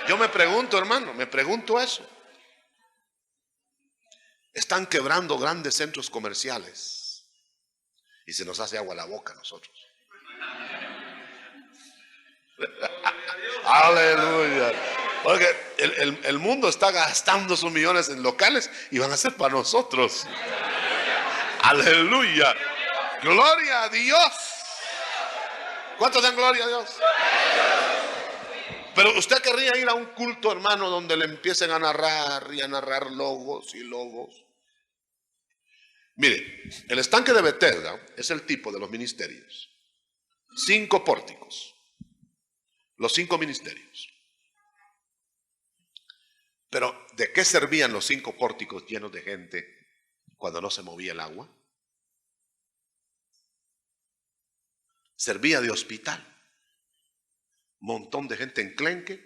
[SPEAKER 1] Yo me pregunto, hermano, me pregunto eso. Están quebrando grandes centros comerciales y se nos hace agua a la boca a nosotros. Aleluya. Porque el mundo está gastando sus millones en locales y van a ser para nosotros. Aleluya. Gloria a Dios. ¿Cuántos dan gloria a Dios? Pero usted querría ir a un culto, hermano, donde le empiecen a narrar y a narrar logos y logos. Mire, el estanque de Bethesda es el tipo de los ministerios. 5 pórticos. Los 5 ministerios. Pero ¿de qué servían los 5 pórticos llenos de gente cuando no se movía el agua? Servía de hospital. Un montón de gente enclenque,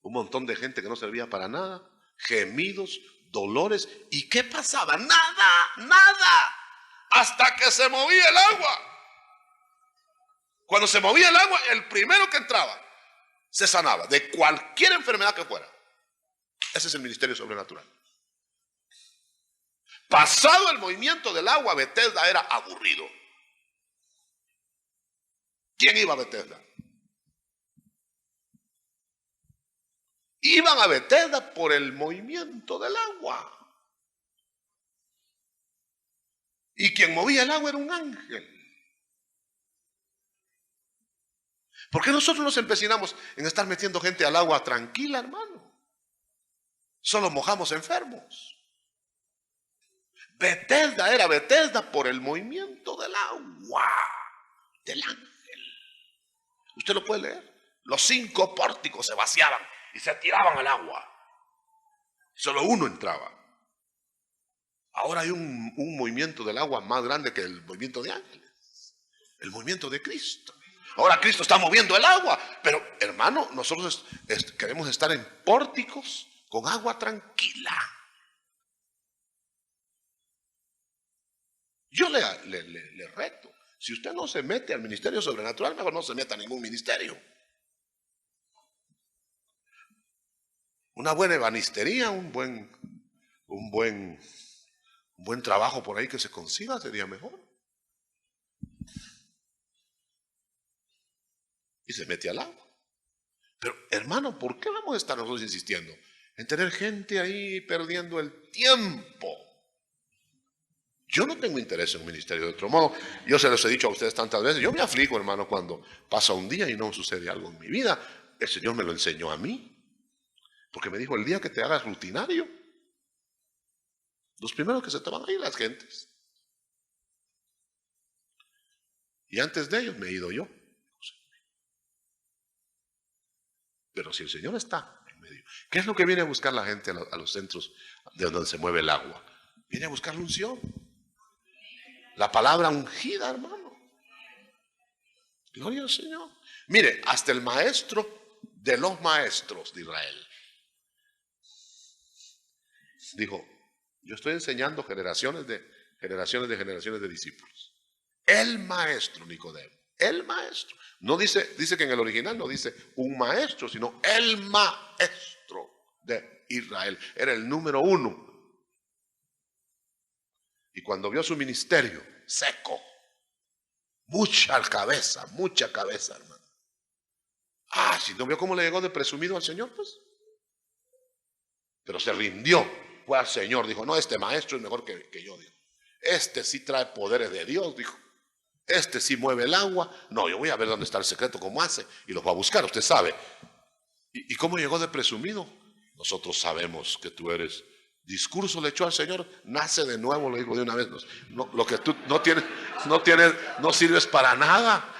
[SPEAKER 1] un montón de gente que no servía para nada, gemidos, dolores. ¿Y qué pasaba? Nada, hasta que se movía el agua. Cuando se movía el agua, el primero que entraba se sanaba de cualquier enfermedad que fuera. Ese es el ministerio sobrenatural. Pasado el movimiento del agua, Bethesda era aburrido. ¿Quién iba a Bethesda? Iban a Bethesda por el movimiento del agua. Y quien movía el agua era un ángel. ¿Por qué nosotros nos empecinamos en estar metiendo gente al agua tranquila, hermano? Solo mojamos enfermos. Bethesda era Bethesda por el movimiento del agua, del ángel. Usted lo puede leer. Los 5 pórticos se vaciaban y se tiraban al agua. Solo uno entraba. Ahora hay un movimiento del agua más grande que el movimiento de ángeles. El movimiento de Cristo. Ahora Cristo está moviendo el agua. Pero hermano, nosotros queremos estar en pórticos con agua tranquila. Yo le reto. Si usted no se mete al ministerio sobrenatural, mejor no se meta a ningún ministerio. Una buena ebanistería, un buen trabajo por ahí que se consiga sería mejor. Y se mete al agua. Pero hermano, ¿por qué vamos a estar nosotros insistiendo en tener gente ahí perdiendo el tiempo? Yo no tengo interés en un ministerio de otro modo. Yo se los he dicho a ustedes tantas veces. Yo me aflijo, hermano, cuando pasa un día y no sucede algo en mi vida. El Señor me lo enseñó a mí. Porque me dijo, el día que te hagas rutinario, los primeros que se te van a ir las gentes. Y antes de ellos me he ido yo. Pero si el Señor está en medio. ¿Qué es lo que viene a buscar la gente a los centros de donde se mueve el agua? Viene a buscar la unción. La palabra ungida, hermano. Gloria al Señor. Mire, hasta el maestro de los maestros de Israel dijo: yo estoy enseñando generaciones de discípulos. El maestro Nicodemo, el maestro. No dice que en el original no dice un maestro, sino el maestro de Israel. Era el número 1. Y cuando vio su ministerio seco, mucha cabeza, hermano. Si no vio cómo le llegó de presumido al Señor, pues. Pero se rindió, fue al Señor, dijo: no, este maestro es mejor que yo, dijo. Este sí trae poderes de Dios, dijo. Este sí mueve el agua. No, yo voy a ver dónde está el secreto, cómo hace, y los va a buscar, usted sabe. ¿Y cómo llegó de presumido? Nosotros sabemos que tú eres. Discurso le echó al Señor, nace de nuevo, lo digo de una vez. No, lo que tú no tienes, no sirves para nada.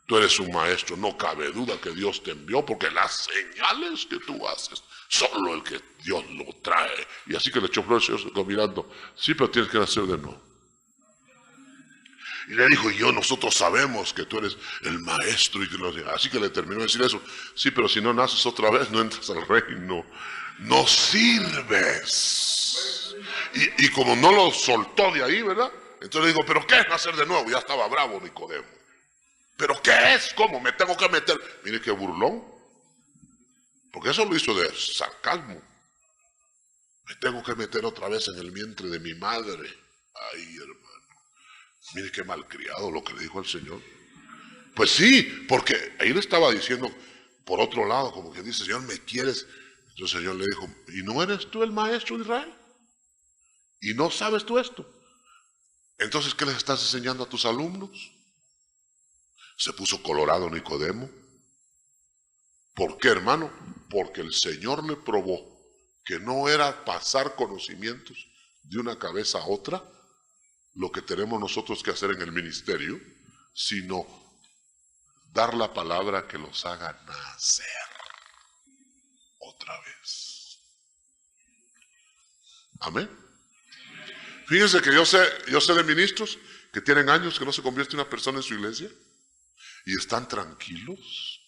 [SPEAKER 1] Tú eres un maestro, no cabe duda que Dios te envió, porque las señales que tú haces, solo el que Dios lo trae. Y así que le echó flores, el Señor se quedó mirando. Sí, pero tienes que nacer de nuevo. Y le dijo: nosotros sabemos que tú eres el maestro. Así que le terminó de decir eso. Sí, pero si no naces otra vez, no entras al reino. No sirves. Y como no lo soltó de ahí, ¿verdad? Entonces le digo: ¿pero qué es nacer de nuevo? Ya estaba bravo Nicodemo. ¿Pero qué es? ¿Cómo? ¿Me tengo que meter? Mire qué burlón. Porque eso lo hizo de sarcasmo. Me tengo que meter otra vez en el vientre de mi madre. Ay, hermano. Mire qué malcriado lo que le dijo el Señor. Pues sí, porque ahí le estaba diciendo por otro lado, como que dice: Señor, ¿me quieres? Entonces el Señor le dijo: ¿y no eres tú el maestro de Israel? ¿Y no sabes tú esto? Entonces, ¿qué les estás enseñando a tus alumnos? Se puso colorado Nicodemo. ¿Por qué, hermano? Porque el Señor le probó que no era pasar conocimientos de una cabeza a otra, lo que tenemos nosotros que hacer en el ministerio, sino dar la palabra que los haga nacer otra vez. Amén. Fíjense que yo sé de ministros que tienen años que no se convierte una persona en su iglesia y están tranquilos.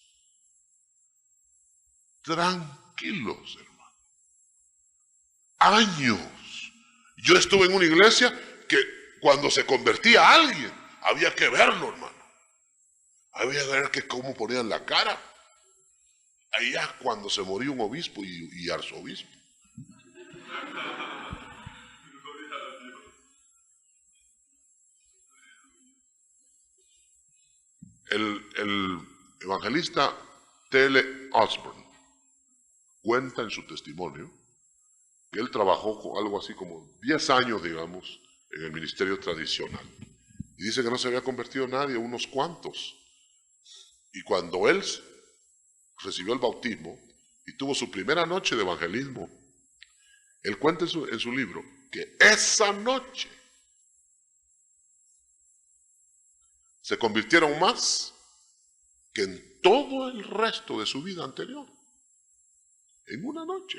[SPEAKER 1] Tranquilos, hermano. Años. Yo estuve en una iglesia que cuando se convertía alguien, había que verlo, hermano. Había que ver cómo ponían la cara. Allá cuando se moría un obispo y arzobispo. El evangelista T.L. Osborne cuenta en su testimonio que él trabajó con algo así como 10 años, digamos, en el ministerio tradicional. Y dice que no se había convertido nadie, unos cuantos. Y cuando él recibió el bautismo y tuvo su primera noche de evangelismo, él cuenta en su libro que esa noche se convirtieron más que en todo el resto de su vida anterior. En una noche.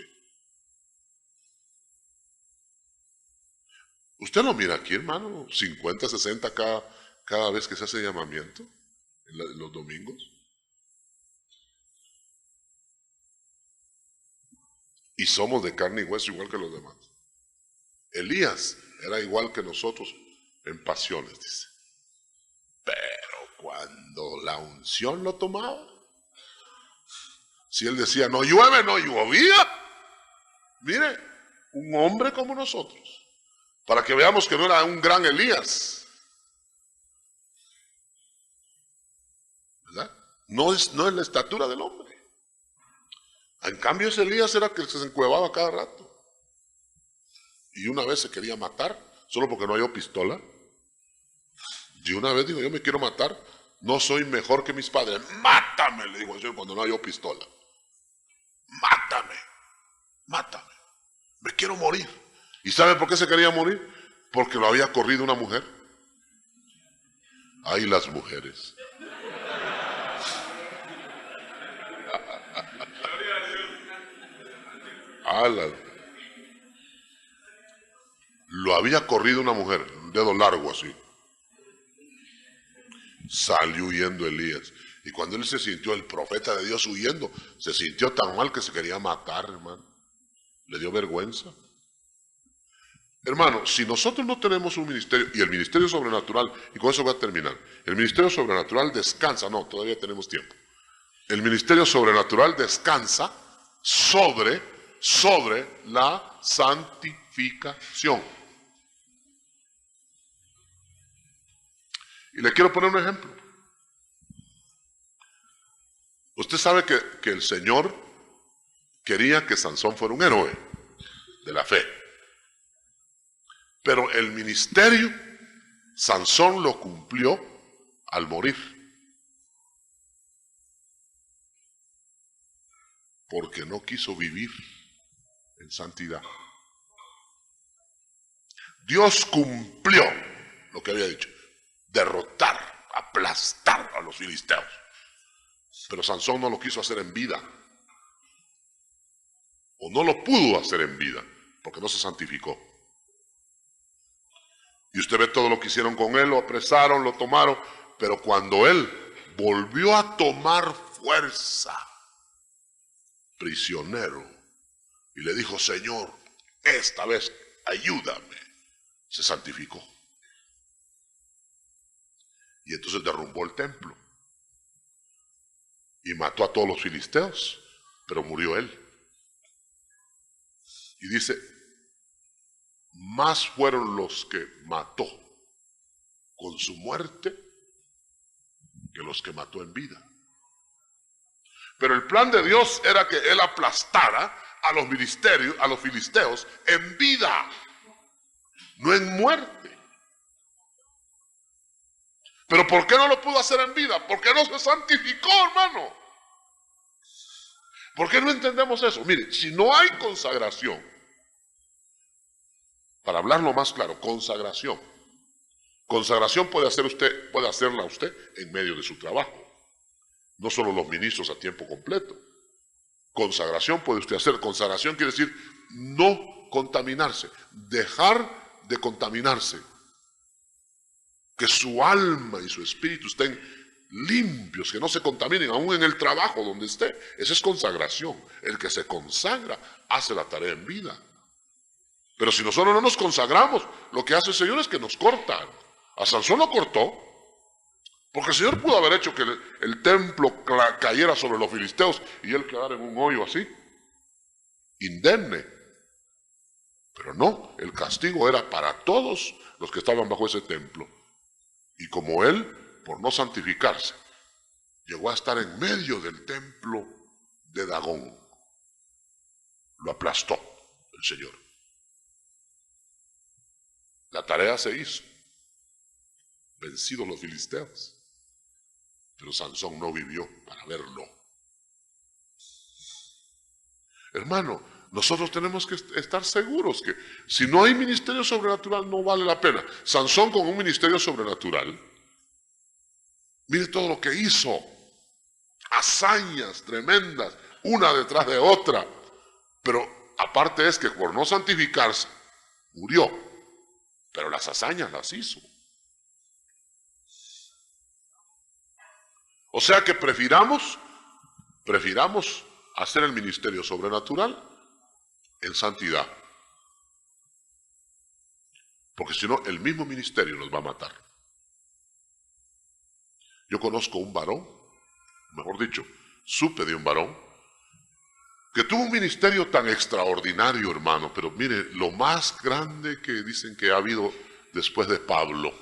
[SPEAKER 1] Usted lo mira aquí, hermano, 50, 60 cada vez que se hace llamamiento en los domingos. Y somos de carne y hueso igual que los demás. Elías era igual que nosotros en pasiones, dice. Pero cuando la unción lo tomaba, si él decía no llueve, no llovía. Mire, un hombre como nosotros, para que veamos que no era un gran Elías, ¿verdad? No es la estatura del hombre. En cambio ese Elías era que se encuevaba cada rato. Y una vez se quería matar, solo porque no halló pistola. Y una vez dijo: yo me quiero matar, no soy mejor que mis padres. Mátame, le dijo el Señor cuando no halló pistola. Mátame, mátame. Me quiero morir. ¿Y sabe por qué se quería morir? Porque lo había corrido una mujer. Ay, las mujeres. ala. Lo había corrido una mujer, un dedo largo así. Salió huyendo Elías. Y cuando él se sintió, el profeta de Dios huyendo, se sintió tan mal que se quería matar, hermano. Le dio vergüenza. Hermano, si nosotros no tenemos un ministerio, y el ministerio sobrenatural, y con eso voy a terminar, el ministerio sobrenatural descansa, no, todavía tenemos tiempo. El ministerio sobrenatural descansa sobre la santificación. Y le quiero poner un ejemplo. Usted sabe que el Señor quería que Sansón fuera un héroe de la fe. Pero el ministerio, Sansón lo cumplió al morir. Porque no quiso vivir en santidad. Dios cumplió lo que había dicho. Derrotar, aplastar a los filisteos. Pero Sansón no lo quiso hacer en vida. O no lo pudo hacer en vida, porque no se santificó. Y usted ve todo lo que hicieron con él, lo apresaron, lo tomaron, pero cuando él volvió a tomar fuerza, prisionero, y le dijo, Señor, esta vez ayúdame, se santificó. Y entonces derrumbó el templo y mató a todos los filisteos, pero murió él. Y dice, más fueron los que mató con su muerte que los que mató en vida. Pero el plan de Dios era que él aplastara a los ministerios, a los filisteos en vida, no en muerte. Pero ¿por qué no lo pudo hacer en vida? Porque no se santificó, hermano. ¿Por qué no entendemos eso? Mire, si no hay consagración, para hablarlo más claro, consagración. Consagración puede hacerla usted en medio de su trabajo. No solo los ministros a tiempo completo. Consagración puede usted hacer. Consagración quiere decir no contaminarse, dejar de contaminarse. Que su alma y su espíritu estén limpios, que no se contaminen aún en el trabajo donde esté. Esa es consagración. El que se consagra hace la tarea en vida. Pero si nosotros no nos consagramos, lo que hace el Señor es que nos corta. A Sansón lo cortó, porque el Señor pudo haber hecho que el templo cayera sobre los filisteos y él quedara en un hoyo así, indemne. Pero no, el castigo era para todos los que estaban bajo ese templo. Y como él, por no santificarse, llegó a estar en medio del templo de Dagón, lo aplastó el Señor. La tarea se hizo, vencidos los filisteos, pero Sansón no vivió para verlo. Hermano, nosotros tenemos que estar seguros que si no hay ministerio sobrenatural no vale la pena. Sansón con un ministerio sobrenatural, mire todo lo que hizo, hazañas tremendas, una detrás de otra, pero aparte es que por no santificarse, murió. Pero las hazañas las hizo. O sea que prefiramos hacer el ministerio sobrenatural en santidad. Porque si no, el mismo ministerio nos va a matar. Yo conozco un varón, mejor dicho, supe de un varón, que tuvo un ministerio tan extraordinario, hermano, pero mire, lo más grande que dicen que ha habido después de Pablo.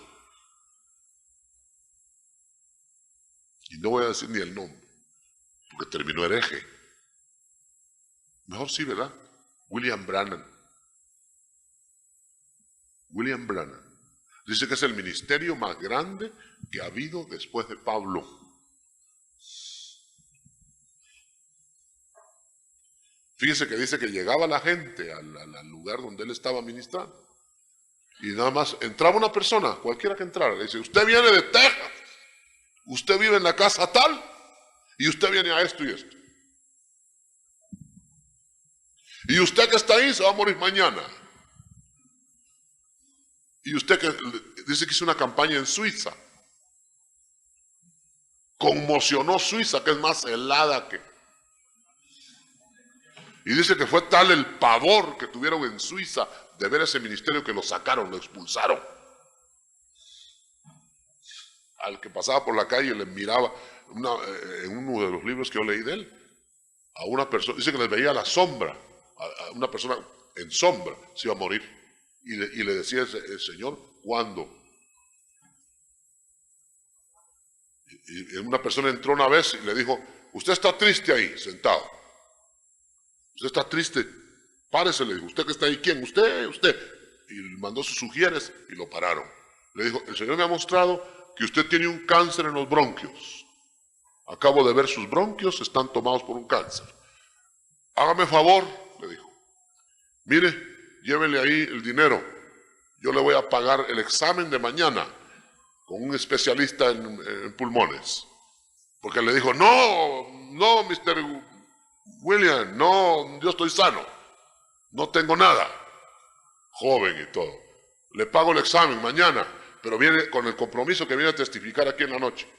[SPEAKER 1] Y no voy a decir ni el nombre, porque terminó hereje. Mejor sí, ¿verdad? William Branham. William Branham. Dice que es el ministerio más grande que ha habido después de Pablo. Fíjese que dice que llegaba la gente al lugar donde él estaba ministrando. Y nada más entraba una persona, cualquiera que entrara, le dice, usted viene de Texas, usted vive en la casa tal, y usted viene a esto y esto. Y usted que está ahí se va a morir mañana. Y usted que dice que hizo una campaña en Suiza. Conmocionó Suiza, que es más helada que... Y dice que fue tal el pavor que tuvieron en Suiza de ver ese ministerio que lo sacaron, lo expulsaron. Al que pasaba por la calle le miraba, en uno de los libros que yo leí de él, a una persona, dice que les veía la sombra, a una persona en sombra se iba a morir. Y le decía el Señor, ¿cuándo? Y una persona entró una vez y le dijo, usted está triste ahí, sentado. Usted está triste, párese, le dijo. ¿Usted que está ahí? ¿Quién? Usted. Y mandó sus sugieres y lo pararon. Le dijo, el Señor me ha mostrado que usted tiene un cáncer en los bronquios. Acabo de ver sus bronquios, están tomados por un cáncer. Hágame favor, le dijo. Mire, llévele ahí el dinero. Yo le voy a pagar el examen de mañana con un especialista en pulmones. Porque le dijo, no, Mr. William, no, yo estoy sano. No tengo nada. Joven y todo. Le pago el examen mañana, pero viene con el compromiso que viene a testificar aquí en la noche.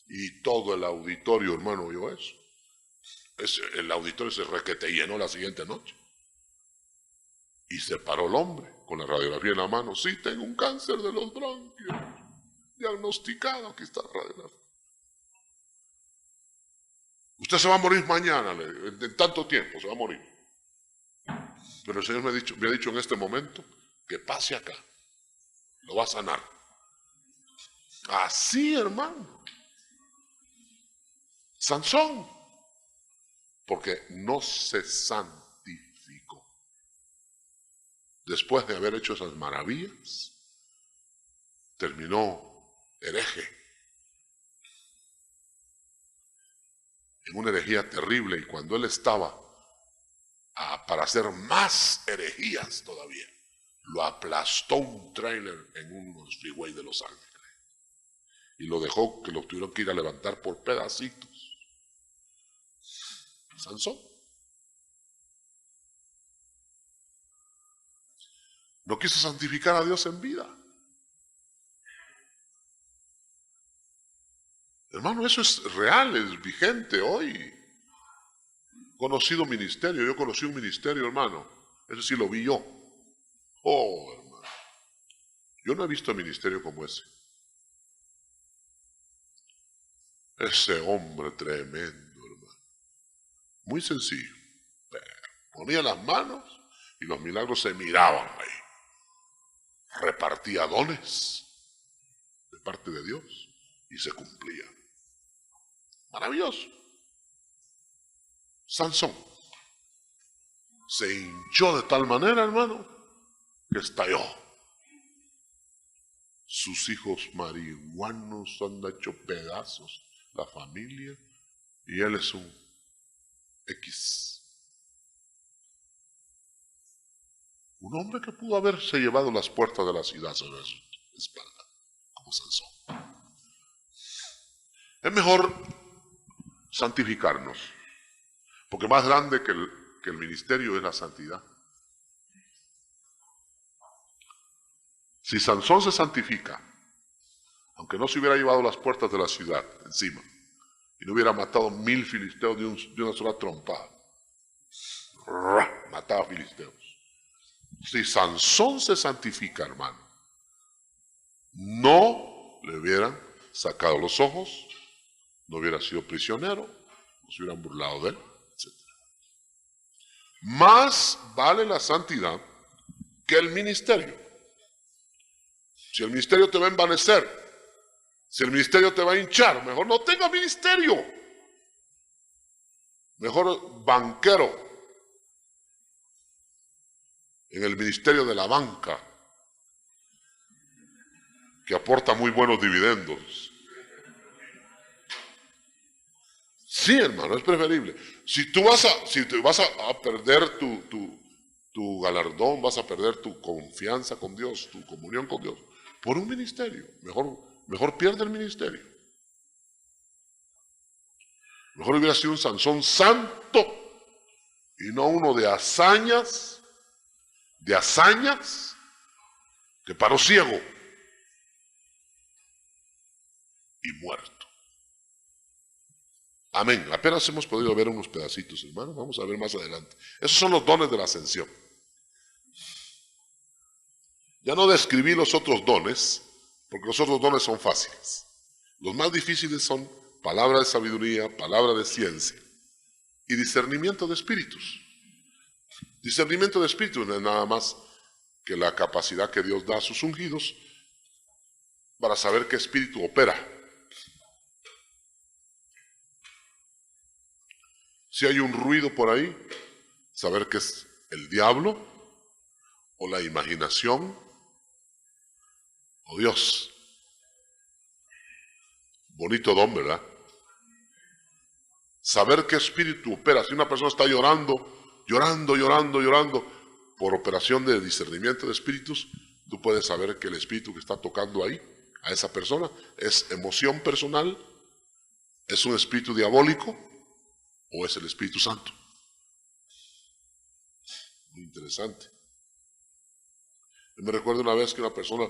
[SPEAKER 1] Y todo el auditorio, hermano, oyó eso. El auditorio se requete llenó la siguiente noche. Y se paró el hombre con la radiografía en la mano. Sí, tengo un cáncer de los bronquios. Diagnosticado, aquí está la radiografía. Usted se va a morir mañana, en tanto tiempo se va a morir. Pero el Señor me ha dicho en este momento que pase acá. Lo va a sanar. Así, hermano. Sansón. Porque no se santificó. Después de haber hecho esas maravillas, terminó hereje. En una herejía terrible. Y cuando él estaba para hacer más herejías todavía, lo aplastó un tráiler en unos freeway de Los Ángeles. Y lo dejó que lo tuvieron que ir a levantar por pedacitos. Sansón. No quiso santificar a Dios en vida. Hermano, eso es real, es vigente hoy. Conocido ministerio, yo conocí un ministerio, hermano. Eso sí lo vi yo. Oh, hermano. Yo no he visto ministerio como ese. Ese hombre tremendo, hermano. Muy sencillo. Ponía las manos y los milagros se miraban ahí. Repartía dones de parte de Dios y se cumplían. Maravilloso. Sansón se hinchó de tal manera, hermano, que estalló. Sus hijos marihuanos han hecho pedazos, la familia, y él es un X. Un hombre que pudo haberse llevado las puertas de la ciudad sobre su espalda, como Sansón. Es mejor santificarnos, porque más grande que el ministerio es la santidad. Si Sansón se santifica, aunque no se hubiera llevado las puertas de la ciudad encima, y no hubiera matado 1000 filisteos de una sola trompada, mataba filisteos. Si Sansón se santifica, hermano, no le hubieran sacado los ojos, no hubiera sido prisionero, no se hubieran burlado de él, etc. Más vale la santidad que el ministerio. Si el ministerio te va a envanecer, si el ministerio te va a hinchar, mejor no tenga ministerio. Mejor banquero en el ministerio de la banca, que aporta muy buenos dividendos. Sí, hermano, es preferible. Si tú vas a perder tu galardón, vas a perder tu confianza con Dios, tu comunión con Dios, por un ministerio, mejor pierde el ministerio. Mejor hubiera sido un Sansón santo y no uno de hazañas, que paró ciego y muerto. Amén. Apenas hemos podido ver unos pedacitos, hermano. Vamos a ver más adelante. Esos son los dones de la ascensión. Ya no describí los otros dones, porque los otros dones son fáciles. Los más difíciles son palabra de sabiduría, palabra de ciencia y discernimiento de espíritus. Discernimiento de espíritus no es nada más que la capacidad que Dios da a sus ungidos para saber qué espíritu opera. Si hay un ruido por ahí, saber que es el diablo o la imaginación o Dios. Bonito don, ¿verdad? Saber qué espíritu opera. Si una persona está llorando, por operación de discernimiento de espíritus, tú puedes saber que el espíritu que está tocando ahí, a esa persona, es emoción personal, es un espíritu diabólico o es el Espíritu Santo. Muy interesante. Yo me recuerdo una vez que una persona,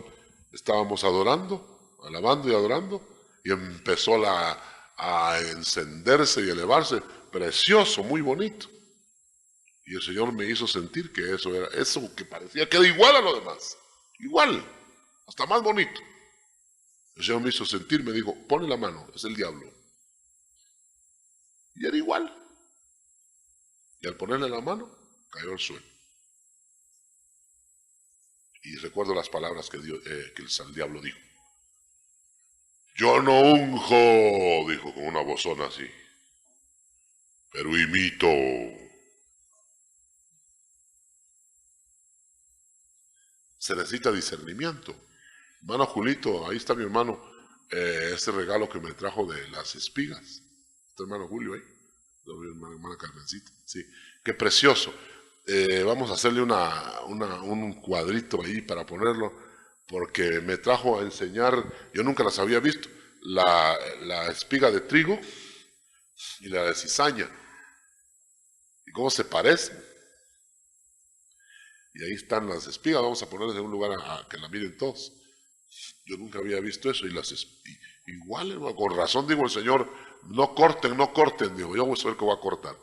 [SPEAKER 1] estábamos alabando y adorando, y empezó a encenderse y elevarse, precioso, muy bonito. Y el Señor me hizo sentir que eso era, eso que parecía que era igual a lo demás, igual, hasta más bonito. El Señor me hizo sentir, me dijo, ponle la mano, es el diablo. Y era igual. Y al ponerle la mano, cayó al suelo. Y recuerdo las palabras que el diablo dijo. Yo no unjo, dijo con una vozona así, pero imito. Se necesita discernimiento. Hermano Julito, ahí está mi hermano, ese regalo que me trajo de las espigas. Está hermano Julio ahí, mi hermana Carmencita, sí, qué precioso. Vamos a hacerle un cuadrito ahí para ponerlo, porque me trajo a enseñar, yo nunca las había visto, la espiga de trigo y la de cizaña, y cómo se parecen. Y ahí están las espigas, vamos a ponerlas en un lugar a que la miren todos. Yo nunca había visto eso, y igual, hermano, con razón digo el Señor, no corten, digo, yo voy a saber que voy a cortar.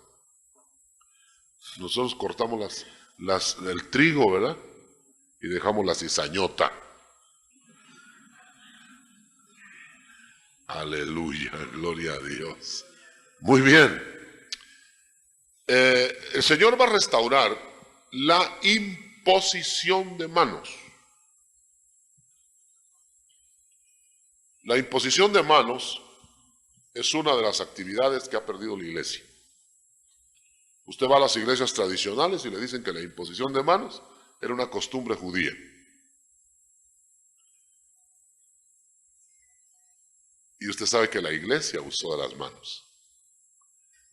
[SPEAKER 1] Nosotros cortamos el trigo, ¿verdad? Y dejamos la cizañota. Aleluya, gloria a Dios. Muy bien. El Señor va a restaurar la imposición de manos. La imposición de manos es una de las actividades que ha perdido la iglesia. Usted va a las iglesias tradicionales y le dicen que la imposición de manos era una costumbre judía. Y usted sabe que la iglesia usó de las manos.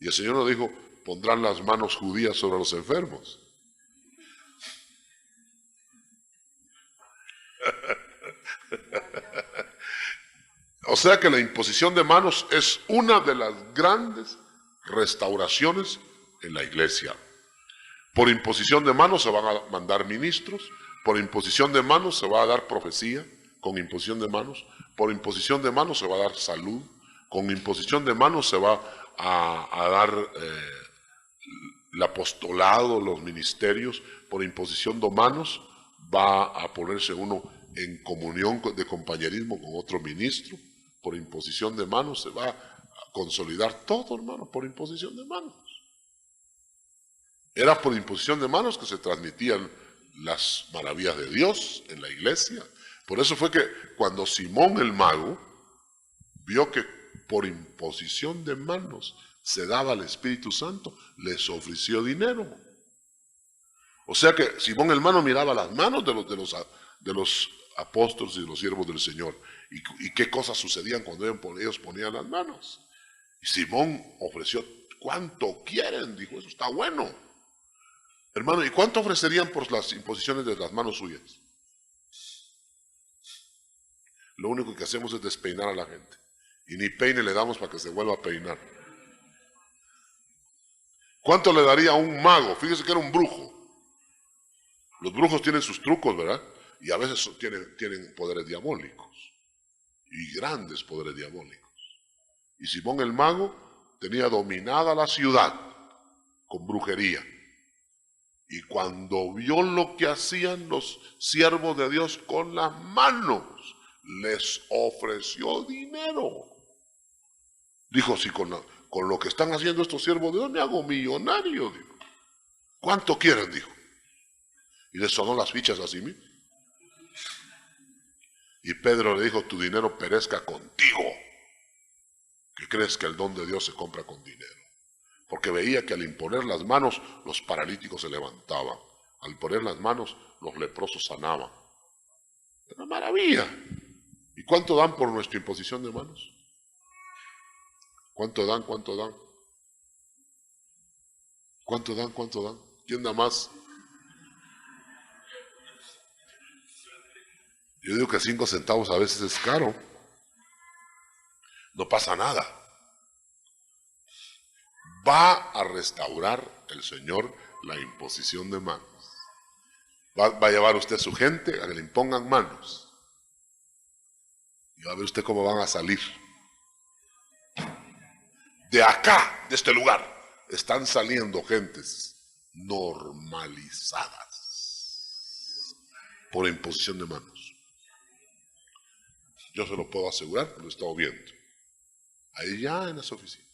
[SPEAKER 1] Y el Señor nos dijo, pondrán las manos judías sobre los enfermos. O sea que la imposición de manos es una de las grandes restauraciones en la iglesia. Por imposición de manos se van a mandar ministros, por imposición de manos se va a dar profecía, con imposición de manos, por imposición de manos se va a dar salud, con imposición de manos se va a dar el apostolado, los ministerios, por imposición de manos va a ponerse uno en comunión de compañerismo con otro ministro, por imposición de manos se va a consolidar todo, hermano, por imposición de manos. Era por imposición de manos que se transmitían las maravillas de Dios en la iglesia. Por eso fue que cuando Simón el mago vio que por imposición de manos se daba al Espíritu Santo, les ofreció dinero. O sea que Simón el mago miraba las manos de los apóstoles y de los siervos del Señor y qué cosas sucedían cuando ellos ponían las manos. Y Simón ofreció, ¿cuánto quieren? Dijo, eso está bueno. Hermano, ¿y cuánto ofrecerían por las imposiciones de las manos suyas? Lo único que hacemos es despeinar a la gente. Y ni peine le damos para que se vuelva a peinar. ¿Cuánto le daría a un mago? Fíjese que era un brujo. Los brujos tienen sus trucos, ¿verdad? Y a veces tienen poderes diabólicos. Y grandes poderes diabólicos. Y Simón el mago tenía dominada la ciudad con brujería. Y cuando vio lo que hacían los siervos de Dios con las manos, les ofreció dinero. Dijo, si con lo que están haciendo estos siervos de Dios me hago millonario. Dijo. ¿Cuánto quieren? Dijo. Y le sonó las fichas así mismo. Y Pedro le dijo, tu dinero perezca contigo. ¿Qué crees que el don de Dios se compra con dinero? Porque veía que al imponer las manos, los paralíticos se levantaban. Al poner las manos, los leprosos sanaban. Era una maravilla. ¿Y cuánto dan por nuestra imposición de manos? ¿Cuánto dan? ¿Cuánto dan? ¿Cuánto dan? ¿Cuánto dan? ¿Quién da más? Yo digo que 5 centavos a veces es caro. No pasa nada. Va a restaurar el Señor la imposición de manos. Va a llevar usted a su gente a que le impongan manos. Y va a ver usted cómo van a salir. De acá, de este lugar, están saliendo gentes normalizadas por imposición de manos. Yo se lo puedo asegurar, lo he estado viendo. Ahí ya en las oficinas.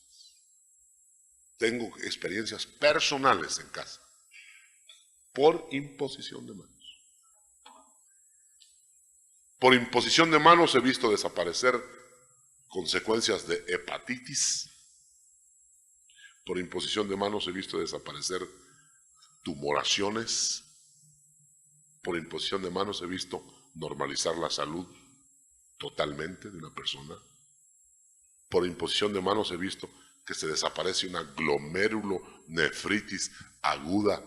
[SPEAKER 1] Tengo experiencias personales en casa. Por imposición de manos. Por imposición de manos he visto desaparecer consecuencias de hepatitis. Por imposición de manos he visto desaparecer tumoraciones. Por imposición de manos he visto normalizar la salud totalmente de una persona. Por imposición de manos he visto que se desaparece una glomerulonefritis aguda.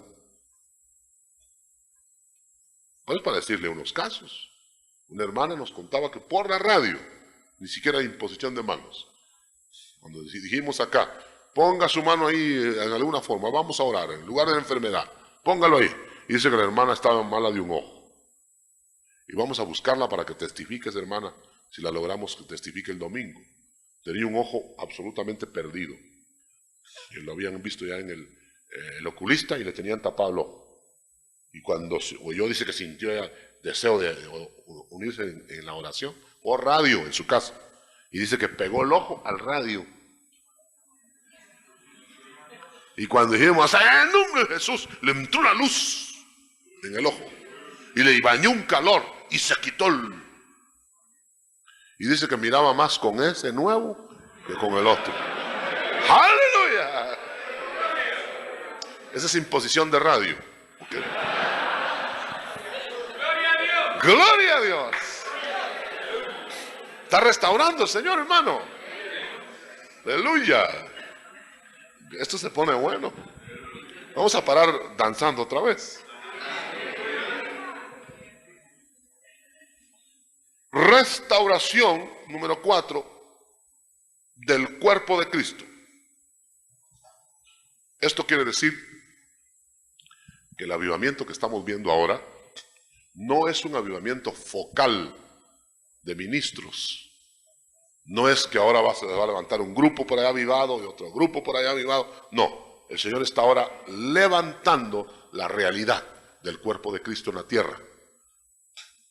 [SPEAKER 1] Pues para decirle unos casos. Una hermana nos contaba que por la radio, ni siquiera imposición de manos, cuando dijimos acá, ponga su mano ahí en alguna forma, vamos a orar, en lugar de la enfermedad, póngalo ahí. Y dice que la hermana estaba mala de un ojo. Y vamos a buscarla para que testifique esa hermana, si la logramos que testifique el domingo. Tenía un ojo absolutamente perdido. Y lo habían visto ya en el oculista y le tenían tapado el ojo. Y cuando oyó, dice que sintió ya deseo de unirse en la oración, por radio en su casa. Y dice que pegó el ojo al radio. Y cuando dijimos, en el nombre de Jesús, le entró la luz en el ojo. Y le bañó un calor y se quitó el... Y dice que miraba más con ese nuevo que con el otro. ¡Aleluya! Esa es imposición de radio. Okay. ¡Gloria a Dios! Está restaurando el Señor, hermano. ¡Aleluya! Esto se pone bueno. Vamos a parar danzando otra vez. Restauración, número 4, del cuerpo de Cristo. Esto quiere decir que el avivamiento que estamos viendo ahora no es un avivamiento focal de ministros. No es que ahora se va a levantar un grupo por allá avivado y otro grupo por allá avivado. No, el Señor está ahora levantando la realidad del cuerpo de Cristo en la tierra.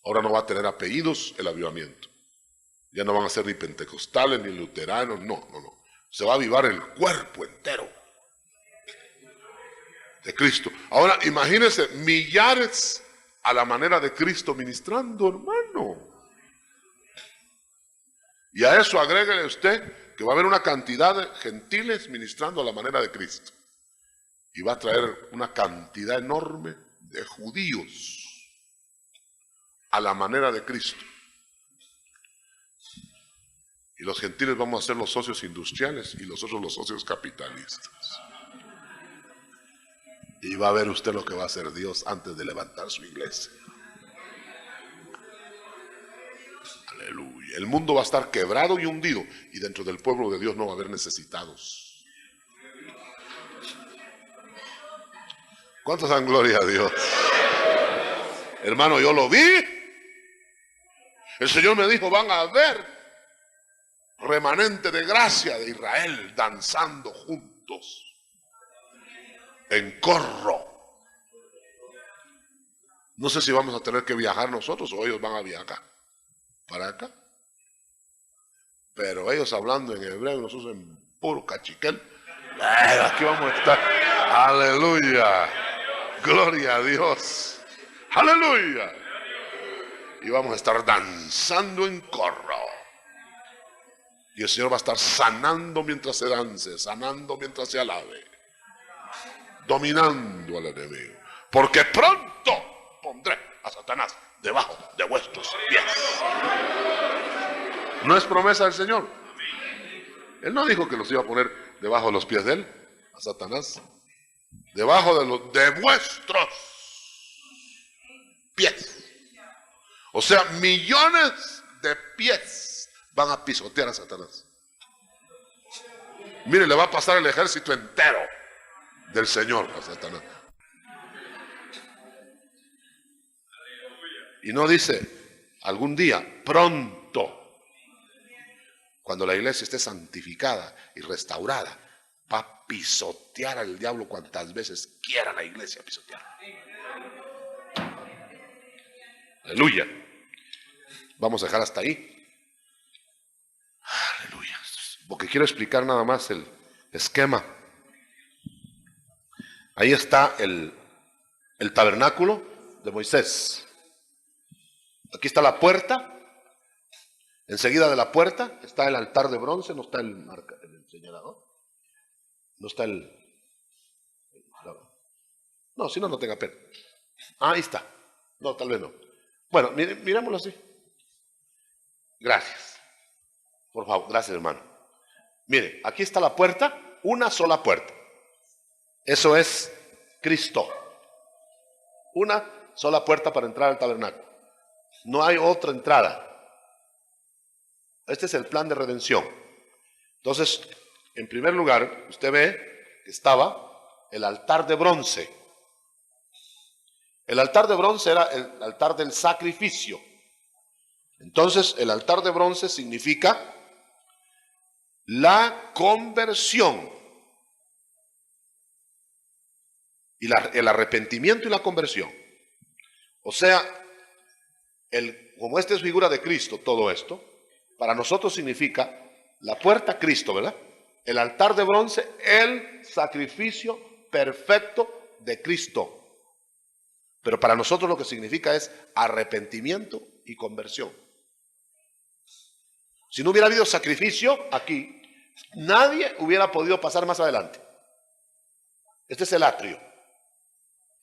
[SPEAKER 1] Ahora no va a tener apellidos el avivamiento. Ya no van a ser ni pentecostales ni luteranos, no. Se va a avivar el cuerpo entero de Cristo. Ahora imagínense millares a la manera de Cristo ministrando, hermano. Y a eso agréguele usted que va a haber una cantidad de gentiles ministrando a la manera de Cristo. Y va a traer una cantidad enorme de judíos a la manera de Cristo. Y los gentiles vamos a ser los socios industriales y los otros los socios capitalistas. Y va a ver usted lo que va a hacer Dios antes de levantar su iglesia. Aleluya. El mundo va a estar quebrado y hundido y dentro del pueblo de Dios no va a haber necesitados. ¿Cuántos dan gloria a Dios? Hermano, yo lo vi. El Señor me dijo, van a ver remanente de gracia de Israel danzando juntos en corro. No sé si vamos a tener que viajar nosotros o ellos van a viajar para acá. Pero ellos hablando en hebreo, nosotros en puro cachiquel. Aquí vamos a estar. Aleluya. Gloria a Dios. Aleluya. Y vamos a estar danzando en corro. Y el Señor va a estar sanando mientras se dance, sanando mientras se alabe, dominando al enemigo. Porque pronto pondré a Satanás debajo de vuestros pies. ¿No es promesa del Señor? Él no dijo que los iba a poner debajo de los pies de él, a Satanás. Debajo de vuestros pies. O sea, millones de pies van a pisotear a Satanás. Mire, le va a pasar el ejército entero del Señor a Satanás. Y no dice algún día, pronto, cuando la iglesia esté santificada y restaurada, va a pisotear al diablo cuantas veces quiera la iglesia pisotear. Aleluya. Vamos a dejar hasta ahí. Aleluya. Porque quiero explicar nada más el esquema. Ahí está el tabernáculo de Moisés. Aquí está la puerta. Enseguida de la puerta está el altar de bronce. No está el señalador. No está no, si no, no tenga pena. Ahí está. No, tal vez no. Bueno, mirémoslo así. Gracias. Por favor, gracias, hermano. Mire, aquí está la puerta, una sola puerta. Eso es Cristo. Una sola puerta para entrar al tabernáculo. No hay otra entrada. Este es el plan de redención. Entonces, en primer lugar, usted ve que estaba el altar de bronce. El altar de bronce era el altar del sacrificio. Entonces, el altar de bronce significa la conversión. Y el arrepentimiento y la conversión. O sea, como esta es figura de Cristo, todo esto, para nosotros significa la puerta a Cristo, ¿verdad? El altar de bronce, el sacrificio perfecto de Cristo. Pero para nosotros lo que significa es arrepentimiento y conversión. Si no hubiera habido sacrificio aquí, nadie hubiera podido pasar más adelante. Este es el atrio.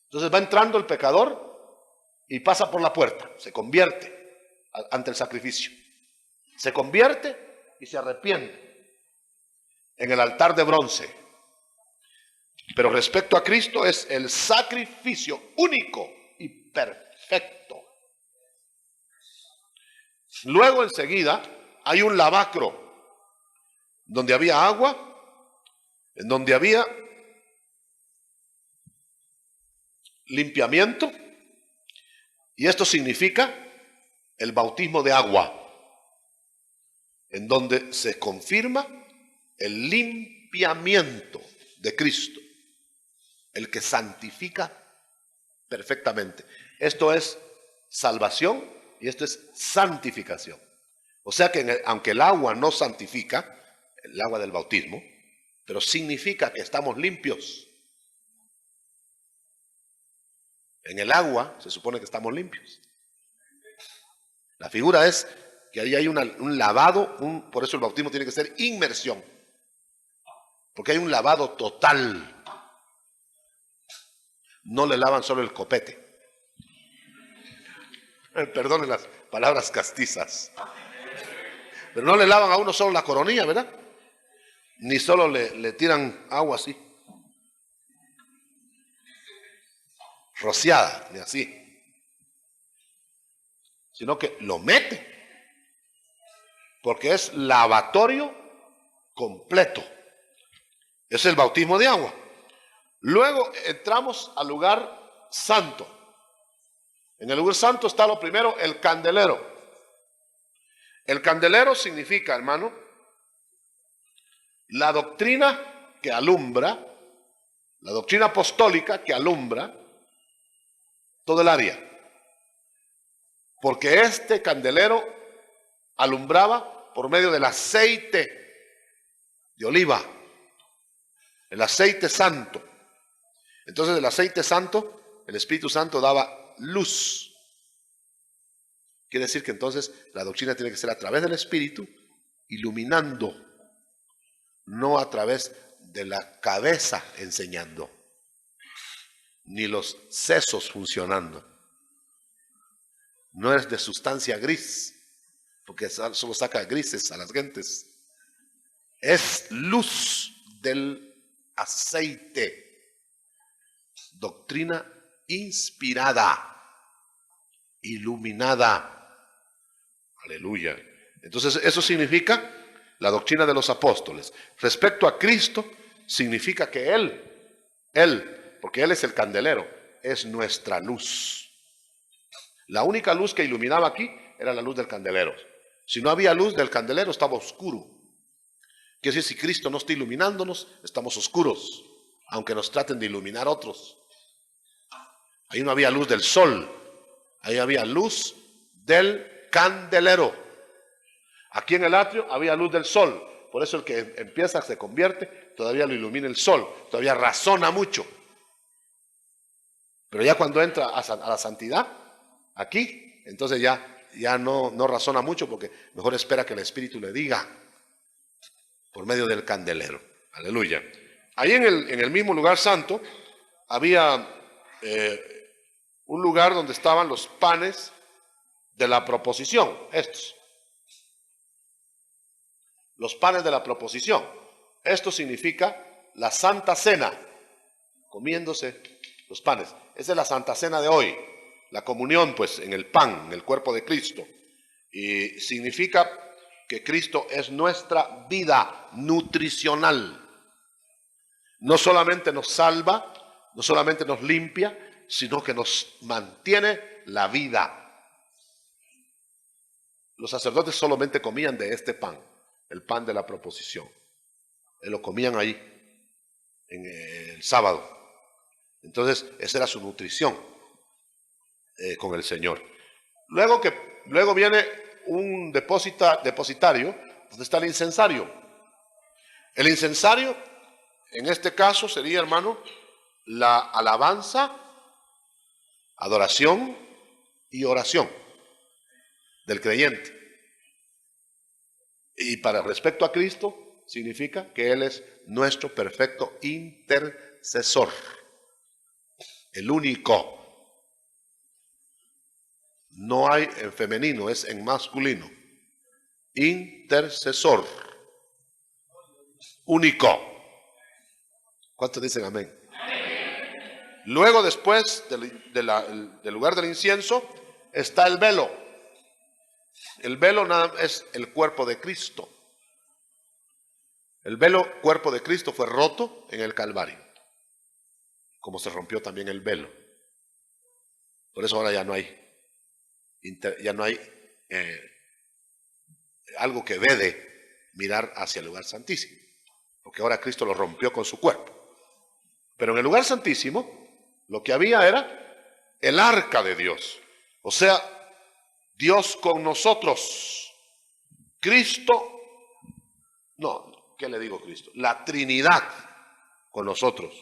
[SPEAKER 1] Entonces va entrando el pecador y pasa por la puerta, se convierte ante el sacrificio. Se convierte y se arrepiente en el altar de bronce. Pero respecto a Cristo es el sacrificio único y perfecto. Luego enseguida hay un lavacro donde había agua, en donde había limpiamiento, y esto significa el bautismo de agua, en donde se confirma el limpiamiento de Cristo, el que santifica perfectamente. Esto es salvación y esto es santificación. O sea que aunque el agua no santifica, el agua del bautismo, pero significa que estamos limpios. En el agua se supone que estamos limpios. La figura es que ahí hay un lavado, por eso el bautismo tiene que ser inmersión. Porque hay un lavado total. No le lavan solo el copete. Perdonen las palabras castizas. Pero no le lavan a uno solo la coronilla, ¿verdad? Ni solo le tiran agua así. Rociada, ni así. Sino que lo mete. Porque es lavatorio completo. Es el bautismo de agua. Luego entramos al lugar santo. En el lugar santo está lo primero, el candelero. El candelero significa, hermano, la doctrina que alumbra, la doctrina apostólica que alumbra todo el área. Porque este candelero alumbraba por medio del aceite de oliva, el aceite santo. Entonces el aceite santo, el Espíritu Santo daba luz. Quiere decir que entonces la doctrina tiene que ser a través del Espíritu, iluminando, no a través de la cabeza enseñando, ni los sesos funcionando. No es de sustancia gris, porque solo saca grises a las gentes. Es luz del aceite. Doctrina inspirada, iluminada. Aleluya. Entonces eso significa la doctrina de los apóstoles. Respecto a Cristo, significa que Él, porque Él es el candelero, es nuestra luz. La única luz que iluminaba aquí era la luz del candelero. Si no había luz del candelero, estaba oscuro. Quiere decir, si Cristo no está iluminándonos, estamos oscuros, aunque nos traten de iluminar otros. Ahí no había luz del sol, ahí había luz del candelero. Aquí en el atrio había luz del sol, por eso el que empieza se convierte, todavía lo ilumina el sol, todavía razona mucho. Pero ya cuando entra a la santidad, aquí, entonces ya no razona mucho, porque mejor espera que el Espíritu le diga por medio del candelero. Aleluya. Ahí en el mismo lugar santo había un lugar donde estaban los panes de la proposición, estos. Los panes de la proposición. Esto significa la Santa Cena, comiéndose los panes. Esa es la Santa Cena de hoy, la comunión pues en el pan, en el cuerpo de Cristo. Y significa que Cristo es nuestra vida nutricional. No solamente nos salva, no solamente nos limpia, sino que nos mantiene la vida. Los sacerdotes solamente comían de este pan, el pan de la proposición. Lo comían ahí en el sábado. Entonces esa era su nutrición con el Señor. Luego viene un depositario donde está el incensario. El incensario en este caso sería, hermano, la alabanza, adoración y oración del creyente. Y para respecto a Cristo, significa que Él es nuestro perfecto intercesor. El único. No hay en femenino, es en masculino. Intercesor. Único. ¿Cuántos dicen amén? Luego, después del lugar del incienso, está el velo. El velo es el cuerpo de Cristo. El velo, cuerpo de Cristo, fue roto en el Calvario, como se rompió también el velo. Por eso ahora ya no hay algo que vede mirar hacia el lugar santísimo, porque ahora Cristo lo rompió con su cuerpo. Pero en el lugar santísimo lo que había era el arca de Dios, o sea, Dios con nosotros. Cristo, no, ¿qué le digo Cristo? La Trinidad con nosotros.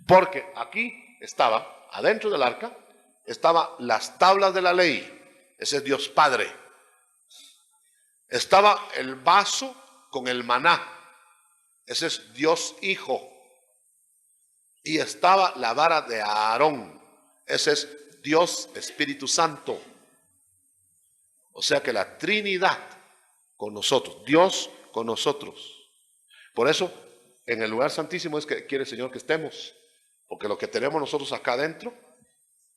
[SPEAKER 1] Porque aquí estaba, adentro del arca, estaban las tablas de la ley. Ese es Dios Padre. Estaba el vaso con el maná. Ese es Dios Hijo. Y estaba la vara de Aarón. Ese es Dios Espíritu Santo. O sea que la Trinidad con nosotros, Dios con nosotros. Por eso, en el lugar santísimo es que quiere el Señor que estemos. Porque lo que tenemos nosotros acá adentro,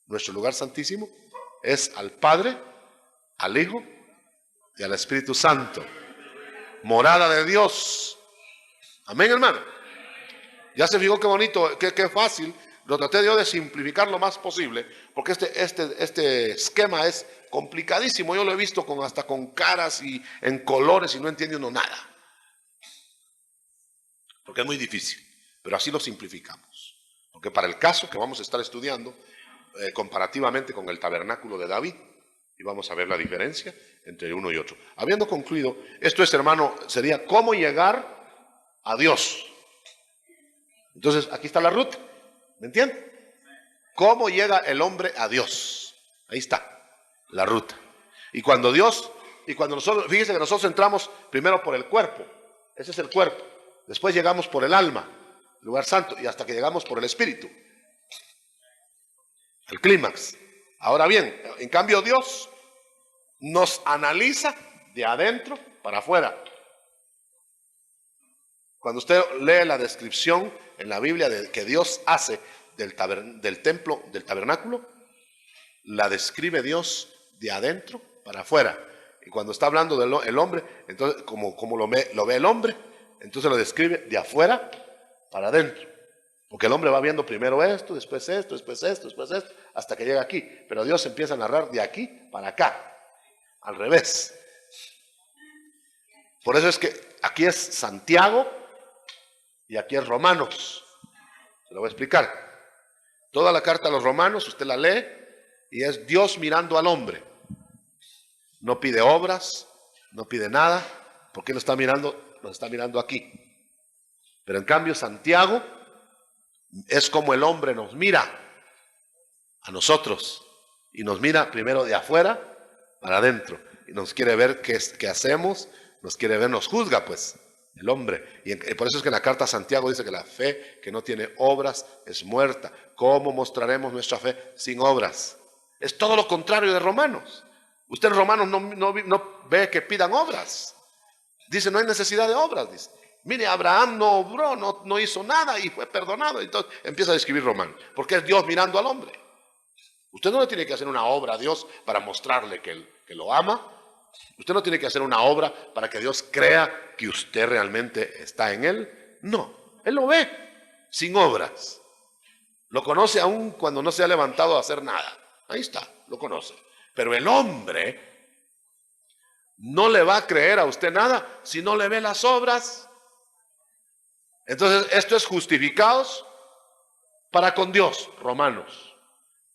[SPEAKER 1] nuestro lugar santísimo, es al Padre, al Hijo y al Espíritu Santo. Morada de Dios. Amén, hermano. Ya se fijó qué bonito, qué fácil. Lo traté yo de simplificar lo más posible, porque este esquema es complicadísimo. Yo lo he visto hasta con caras y en colores y no entiende uno nada. Porque es muy difícil, pero así lo simplificamos. Porque para el caso que vamos a estar estudiando, comparativamente con el tabernáculo de David, y vamos a ver la diferencia entre uno y otro. Habiendo concluido, esto es, hermano, sería cómo llegar a Dios. Entonces, aquí está la ruta, ¿me entiende? ¿Cómo llega el hombre a Dios? Ahí está, la ruta. Y cuando nosotros, fíjense que nosotros entramos primero por el cuerpo, ese es el cuerpo. Después llegamos por el alma, lugar santo, y hasta que llegamos por el espíritu. El clímax. Ahora bien, en cambio Dios nos analiza de adentro para afuera. Cuando usted lee la descripción en la Biblia de que Dios hace del templo, del tabernáculo, la describe Dios de adentro para afuera. Y cuando está hablando del hombre, entonces como lo ve el hombre, entonces lo describe de afuera para adentro. Porque el hombre va viendo primero esto, después esto, después esto, después esto, hasta que llega aquí. Pero Dios empieza a narrar de aquí para acá, al revés. Por eso es que aquí es Santiago y aquí es Romanos. Se lo voy a explicar. Toda la carta a los Romanos, usted la lee y es Dios mirando al hombre. No pide obras, no pide nada, porque lo está mirando, nos está mirando aquí. Pero en cambio Santiago es como el hombre nos mira a nosotros y nos mira primero de afuera para adentro y nos quiere ver qué hacemos, nos quiere ver, nos juzga pues el hombre. Y por eso es que en la carta a Santiago dice que la fe que no tiene obras es muerta. ¿Cómo mostraremos nuestra fe sin obras? Es todo lo contrario de Romanos. Usted en Romanos no ve que pidan obras. Dice, no hay necesidad de obras, dice. Mire, Abraham no obró, no hizo nada y fue perdonado. Entonces empieza a describir Romanos, porque es Dios mirando al hombre. Usted no le tiene que hacer una obra a Dios para mostrarle que lo ama. Usted no tiene que hacer una obra para que Dios crea que usted realmente está en Él. No, Él lo ve sin obras. Lo conoce aún cuando no se ha levantado a hacer nada. Ahí está, lo conoce. Pero el hombre no le va a creer a usted nada si no le ve las obras. Entonces, esto es justificados para con Dios, Romanos.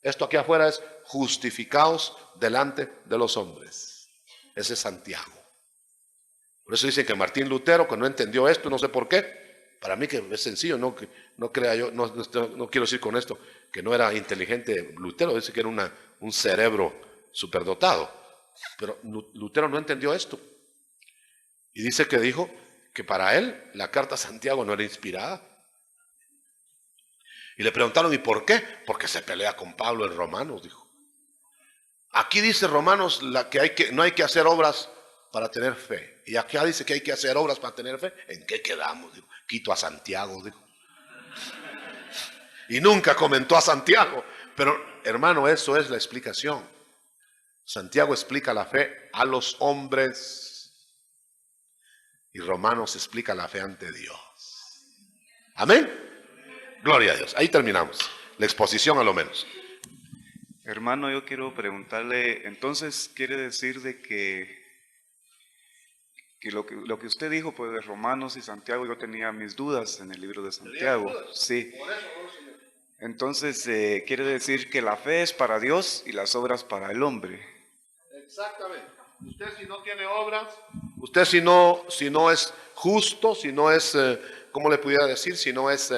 [SPEAKER 1] Esto aquí afuera es justificados delante de los hombres. Ese es Santiago. Por eso dicen que Martín Lutero, que no entendió esto, no sé por qué. Para mí que es sencillo, no crea yo, no quiero decir con esto que no era inteligente Lutero, dice que era un cerebro superdotado. Pero Lutero no entendió esto. Y dice que dijo que para él la carta a Santiago no era inspirada. Y le preguntaron, ¿y por qué? Porque se pelea con Pablo en Romanos, dijo. Aquí dice Romanos que no hay que hacer obras para tener fe. Y acá dice que hay que hacer obras para tener fe. ¿En qué quedamos? Dijo, quito a Santiago, dijo. Y nunca comentó a Santiago. Pero, hermano, eso es la explicación. Santiago explica la fe a los hombres y Romanos explica la fe ante Dios. Amén. Gloria a Dios. Ahí terminamos. La exposición a lo menos.
[SPEAKER 2] Hermano, yo quiero preguntarle, entonces quiere decir de que lo que usted dijo pues de Romanos y Santiago, yo tenía mis dudas en el libro de Santiago. Sí. Entonces quiere decir que la fe es para Dios y las obras para el hombre.
[SPEAKER 1] Exactamente. Usted si no tiene obras, usted si no es justo, si no es, ¿cómo le pudiera decir? Si no es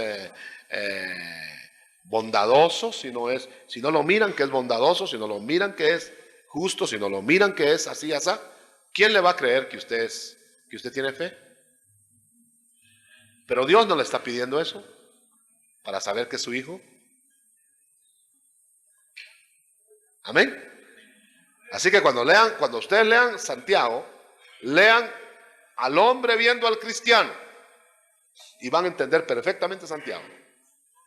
[SPEAKER 1] bondadoso, si no lo miran que es bondadoso, si no lo miran que es justo, si no lo miran que es así, así, ¿quién le va a creer que usted tiene fe? Pero Dios no le está pidiendo eso para saber que es su hijo. Amén. Así que cuando ustedes lean Santiago, lean al hombre viendo al cristiano y van a entender perfectamente Santiago.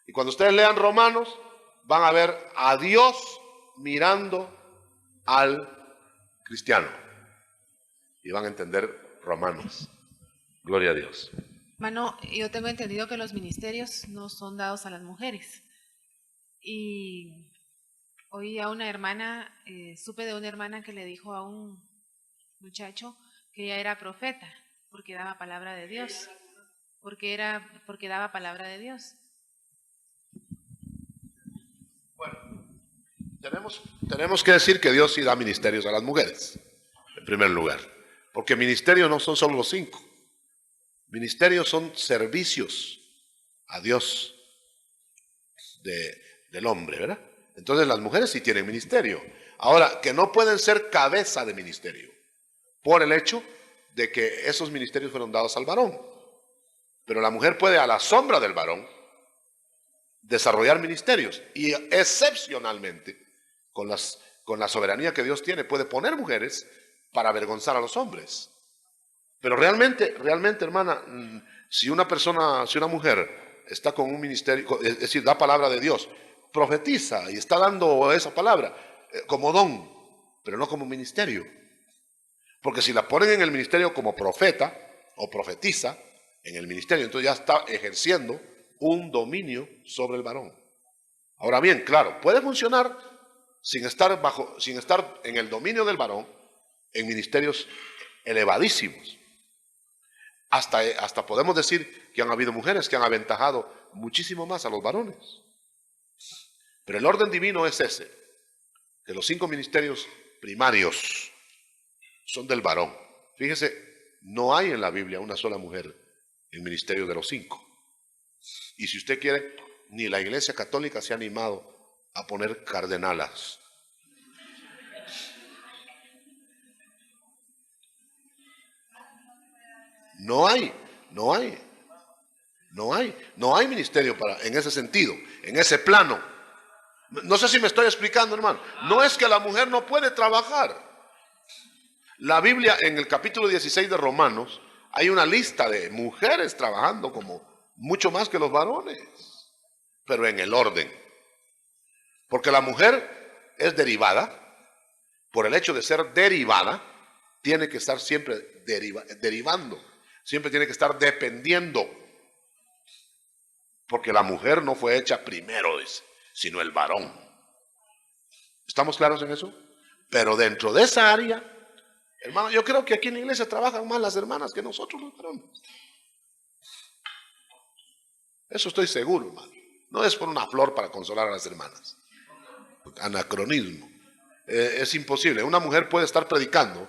[SPEAKER 1] Y cuando ustedes lean Romanos, van a ver a Dios mirando al cristiano y van a entender Romanos. Gloria a Dios.
[SPEAKER 3] Hermano, yo tengo entendido que los ministerios no son dados a las mujeres. Y oí a una hermana, supe de una hermana que le dijo a un muchacho que ella era profeta, porque daba palabra de Dios, porque daba palabra de Dios.
[SPEAKER 1] Tenemos que decir que Dios sí da ministerios a las mujeres, en primer lugar. Porque ministerios no son solo los 5. Ministerios son servicios a Dios del hombre, ¿verdad? Entonces las mujeres sí tienen ministerio. Ahora, que no pueden ser cabeza de ministerio, por el hecho de que esos ministerios fueron dados al varón. Pero la mujer puede, a la sombra del varón, desarrollar ministerios. Y excepcionalmente, con la soberanía que Dios tiene, puede poner mujeres para avergonzar a los hombres. Pero realmente, hermana, si una mujer está con un ministerio, es decir, da palabra de Dios, profetiza y está dando esa palabra como don, pero no como ministerio. Porque si la ponen en el ministerio como profeta o profetiza en el ministerio, entonces ya está ejerciendo un dominio sobre el varón. Ahora bien, claro, puede funcionar sin estar en el dominio del varón en ministerios elevadísimos. Hasta podemos decir que han habido mujeres que han aventajado muchísimo más a los varones. Pero el orden divino es ese, que los 5 ministerios primarios son del varón. Fíjese, no hay en la Biblia una sola mujer en ministerio de los 5. Y si usted quiere, ni la Iglesia Católica se ha animado a poner cardenalas. No hay ministerio en ese sentido, en ese plano. No sé si me estoy explicando, hermano. No es que la mujer no puede trabajar. La Biblia, en el capítulo 16 de Romanos, hay una lista de mujeres trabajando como mucho más que los varones, pero en el orden. Porque la mujer es derivada, por el hecho de ser derivada, tiene que estar siempre derivando, siempre tiene que estar dependiendo. Porque la mujer no fue hecha primero, sino el varón. ¿Estamos claros en eso? Pero dentro de esa área, hermano, yo creo que aquí en la iglesia trabajan más las hermanas que nosotros los varones. Eso estoy seguro, hermano. No es por una flor para consolar a las hermanas. Anacronismo. Es imposible. Una mujer puede estar predicando,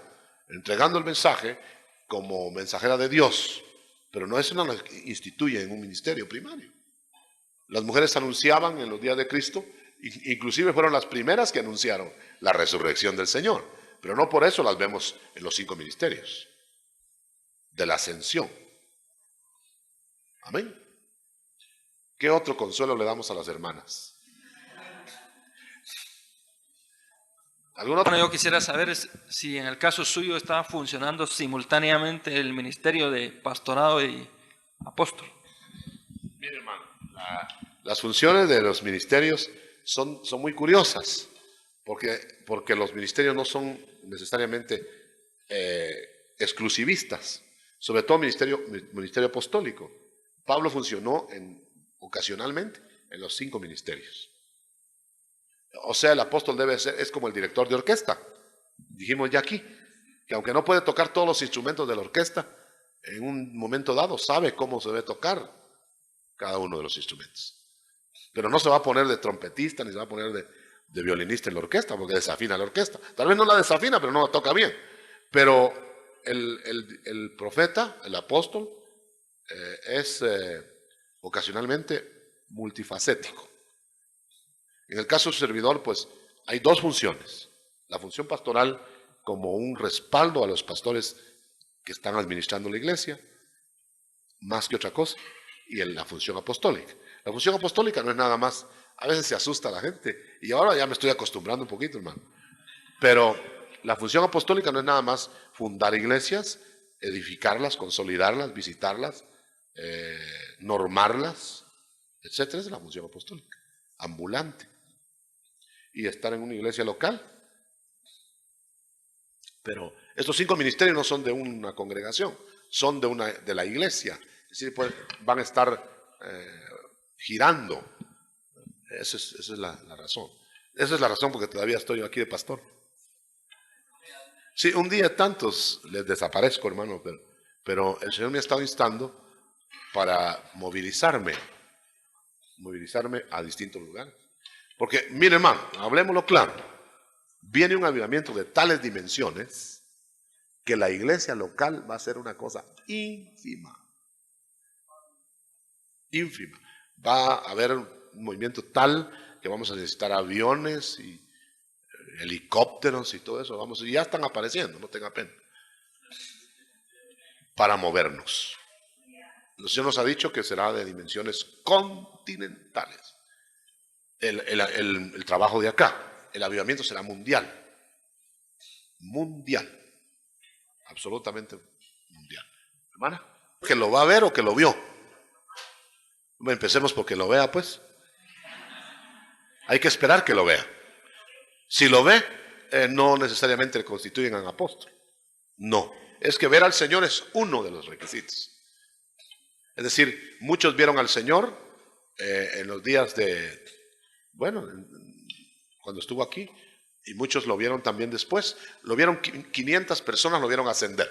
[SPEAKER 1] entregando el mensaje como mensajera de Dios, pero no es una que instituye en un ministerio primario. Las mujeres anunciaban en los días de Cristo, inclusive fueron las primeras que anunciaron la resurrección del Señor, pero no por eso las vemos en los 5 ministerios de la ascensión. Amén. ¿Qué otro consuelo le damos a las hermanas?
[SPEAKER 4] Bueno, yo quisiera saber si en el caso suyo está funcionando simultáneamente el ministerio de pastorado y apóstol.
[SPEAKER 1] Mire, hermano, las funciones de los ministerios son muy curiosas, porque los ministerios no son necesariamente exclusivistas, sobre todo ministerio apostólico. Pablo funcionó ocasionalmente en los 5 ministerios. O sea, el apóstol es como el director de orquesta. Dijimos ya aquí, que aunque no puede tocar todos los instrumentos de la orquesta, en un momento dado sabe cómo se debe tocar cada uno de los instrumentos. Pero no se va a poner de trompetista, ni se va a poner de violinista en la orquesta, porque desafina la orquesta. Tal vez no la desafina, pero no la toca bien. Pero el profeta, el apóstol, es ocasionalmente multifacético. En el caso del servidor, pues, hay 2 funciones. La función pastoral como un respaldo a los pastores que están administrando la iglesia, más que otra cosa, y la función apostólica. La función apostólica no es nada más, a veces se asusta a la gente, y ahora ya me estoy acostumbrando un poquito, hermano. Pero la función apostólica no es nada más fundar iglesias, edificarlas, consolidarlas, visitarlas, normarlas, etcétera. Es la función apostólica, ambulante. Y estar en una iglesia local. Pero estos 5 ministerios no son de una congregación, son de la iglesia Es decir, pues, van a estar girando. Esa es la razón. Esa es la razón porque todavía estoy aquí de pastor. Sí, un día tantos les desaparezco, hermano, pero el Señor me ha estado instando para movilizarme a distintos lugares. Porque, mire, hermano, hablemoslo claro, viene un avivamiento de tales dimensiones que la iglesia local va a ser una cosa ínfima. Ínfima. Va a haber un movimiento tal que vamos a necesitar aviones y helicópteros y todo eso. Y ya están apareciendo, no tenga pena. Para movernos. El Señor nos ha dicho que será de dimensiones continentales. El trabajo de acá, el avivamiento será mundial. Mundial. Absolutamente mundial. Hermana, que lo va a ver o que lo vio. Empecemos porque lo vea, pues. Hay que esperar que lo vea. Si lo ve, no necesariamente le constituyen un apóstol. No. Es que ver al Señor es uno de los requisitos. Es decir, muchos vieron al Señor en los días de, bueno, cuando estuvo aquí, y muchos lo vieron también después. Lo vieron 500 personas, lo vieron ascender.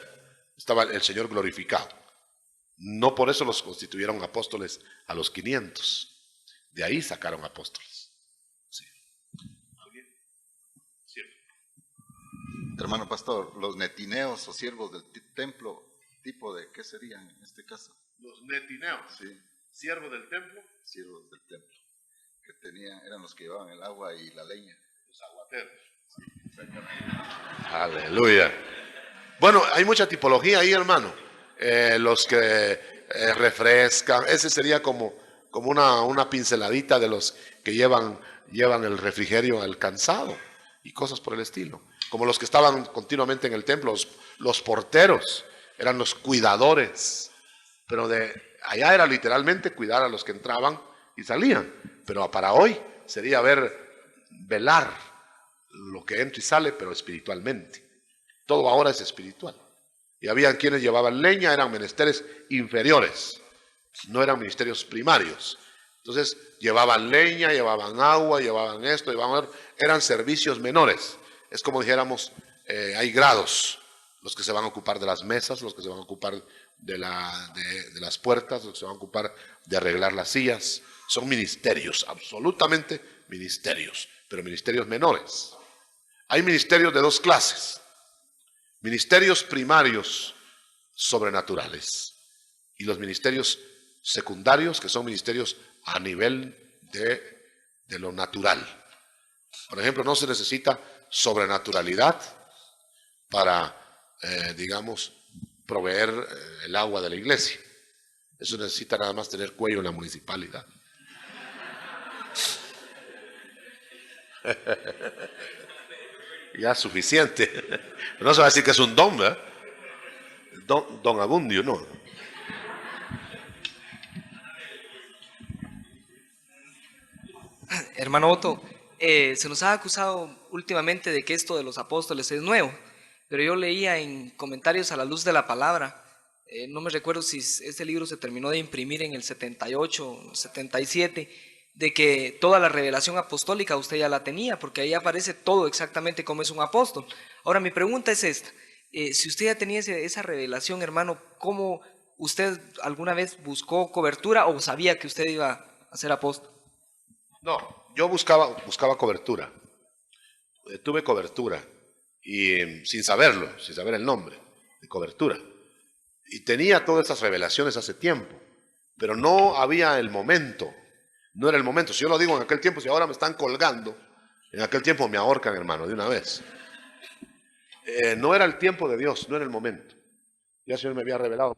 [SPEAKER 1] Estaba el Señor glorificado. No por eso los constituyeron apóstoles a los 500. De ahí sacaron apóstoles. Sí. Sí.
[SPEAKER 5] Hermano pastor, los netineos o siervos del templo, ¿tipo de qué serían en este caso?
[SPEAKER 1] Los netineos,
[SPEAKER 5] sí,
[SPEAKER 1] siervos del templo,
[SPEAKER 5] siervos del templo, que eran los que llevaban el agua y la leña.
[SPEAKER 1] Los aguateros.
[SPEAKER 5] Sí, exactamente.
[SPEAKER 1] Aleluya. Bueno, hay mucha tipología ahí, hermano. Los que refrescan, ese sería como una pinceladita de los que llevan el refrigerio al cansado y cosas por el estilo. Como los que estaban continuamente en el templo, los porteros, eran los cuidadores. Pero de allá era literalmente cuidar a los que entraban y salían. Pero para hoy sería velar lo que entra y sale, pero espiritualmente. Todo ahora es espiritual. Y había quienes llevaban leña, eran menesteres inferiores, no eran ministerios primarios. Entonces llevaban leña, llevaban agua, llevaban esto, eran servicios menores. Es como dijéramos, hay grados. Los que se van a ocupar de las mesas, los que se van a ocupar de las puertas, los que se van a ocupar de arreglar las sillas. Son ministerios, absolutamente ministerios, pero ministerios menores. Hay ministerios de dos clases. Ministerios primarios sobrenaturales y los ministerios secundarios, que son ministerios a nivel de lo natural. Por ejemplo, no se necesita sobrenaturalidad para digamos, proveer el agua de la iglesia. Eso necesita nada más tener cuello en la municipalidad. Ya es suficiente. No se va a decir que es un don, ¿verdad? Don Abundio, no.
[SPEAKER 6] Hermano Otto, se nos ha acusado últimamente de que esto de los apóstoles es nuevo. Pero yo leía en Comentarios a la Luz de la Palabra, no me recuerdo si este libro se terminó de imprimir en el 78, 77, de que toda la revelación apostólica usted ya la tenía, porque ahí aparece todo exactamente como es un apóstol. Ahora mi pregunta es esta, si usted ya tenía esa revelación, hermano, ¿cómo usted alguna vez buscó cobertura o sabía que usted iba a ser apóstol?
[SPEAKER 1] No, yo buscaba cobertura, tuve cobertura. Y sin saberlo, sin saber el nombre de cobertura. Y tenía todas esas revelaciones hace tiempo, pero no había el momento, no era el momento. Si yo lo digo en aquel tiempo, si ahora me están colgando, en aquel tiempo me ahorcan, hermano, de una vez. No era el tiempo de Dios, no era el momento. Ya el Señor me había revelado.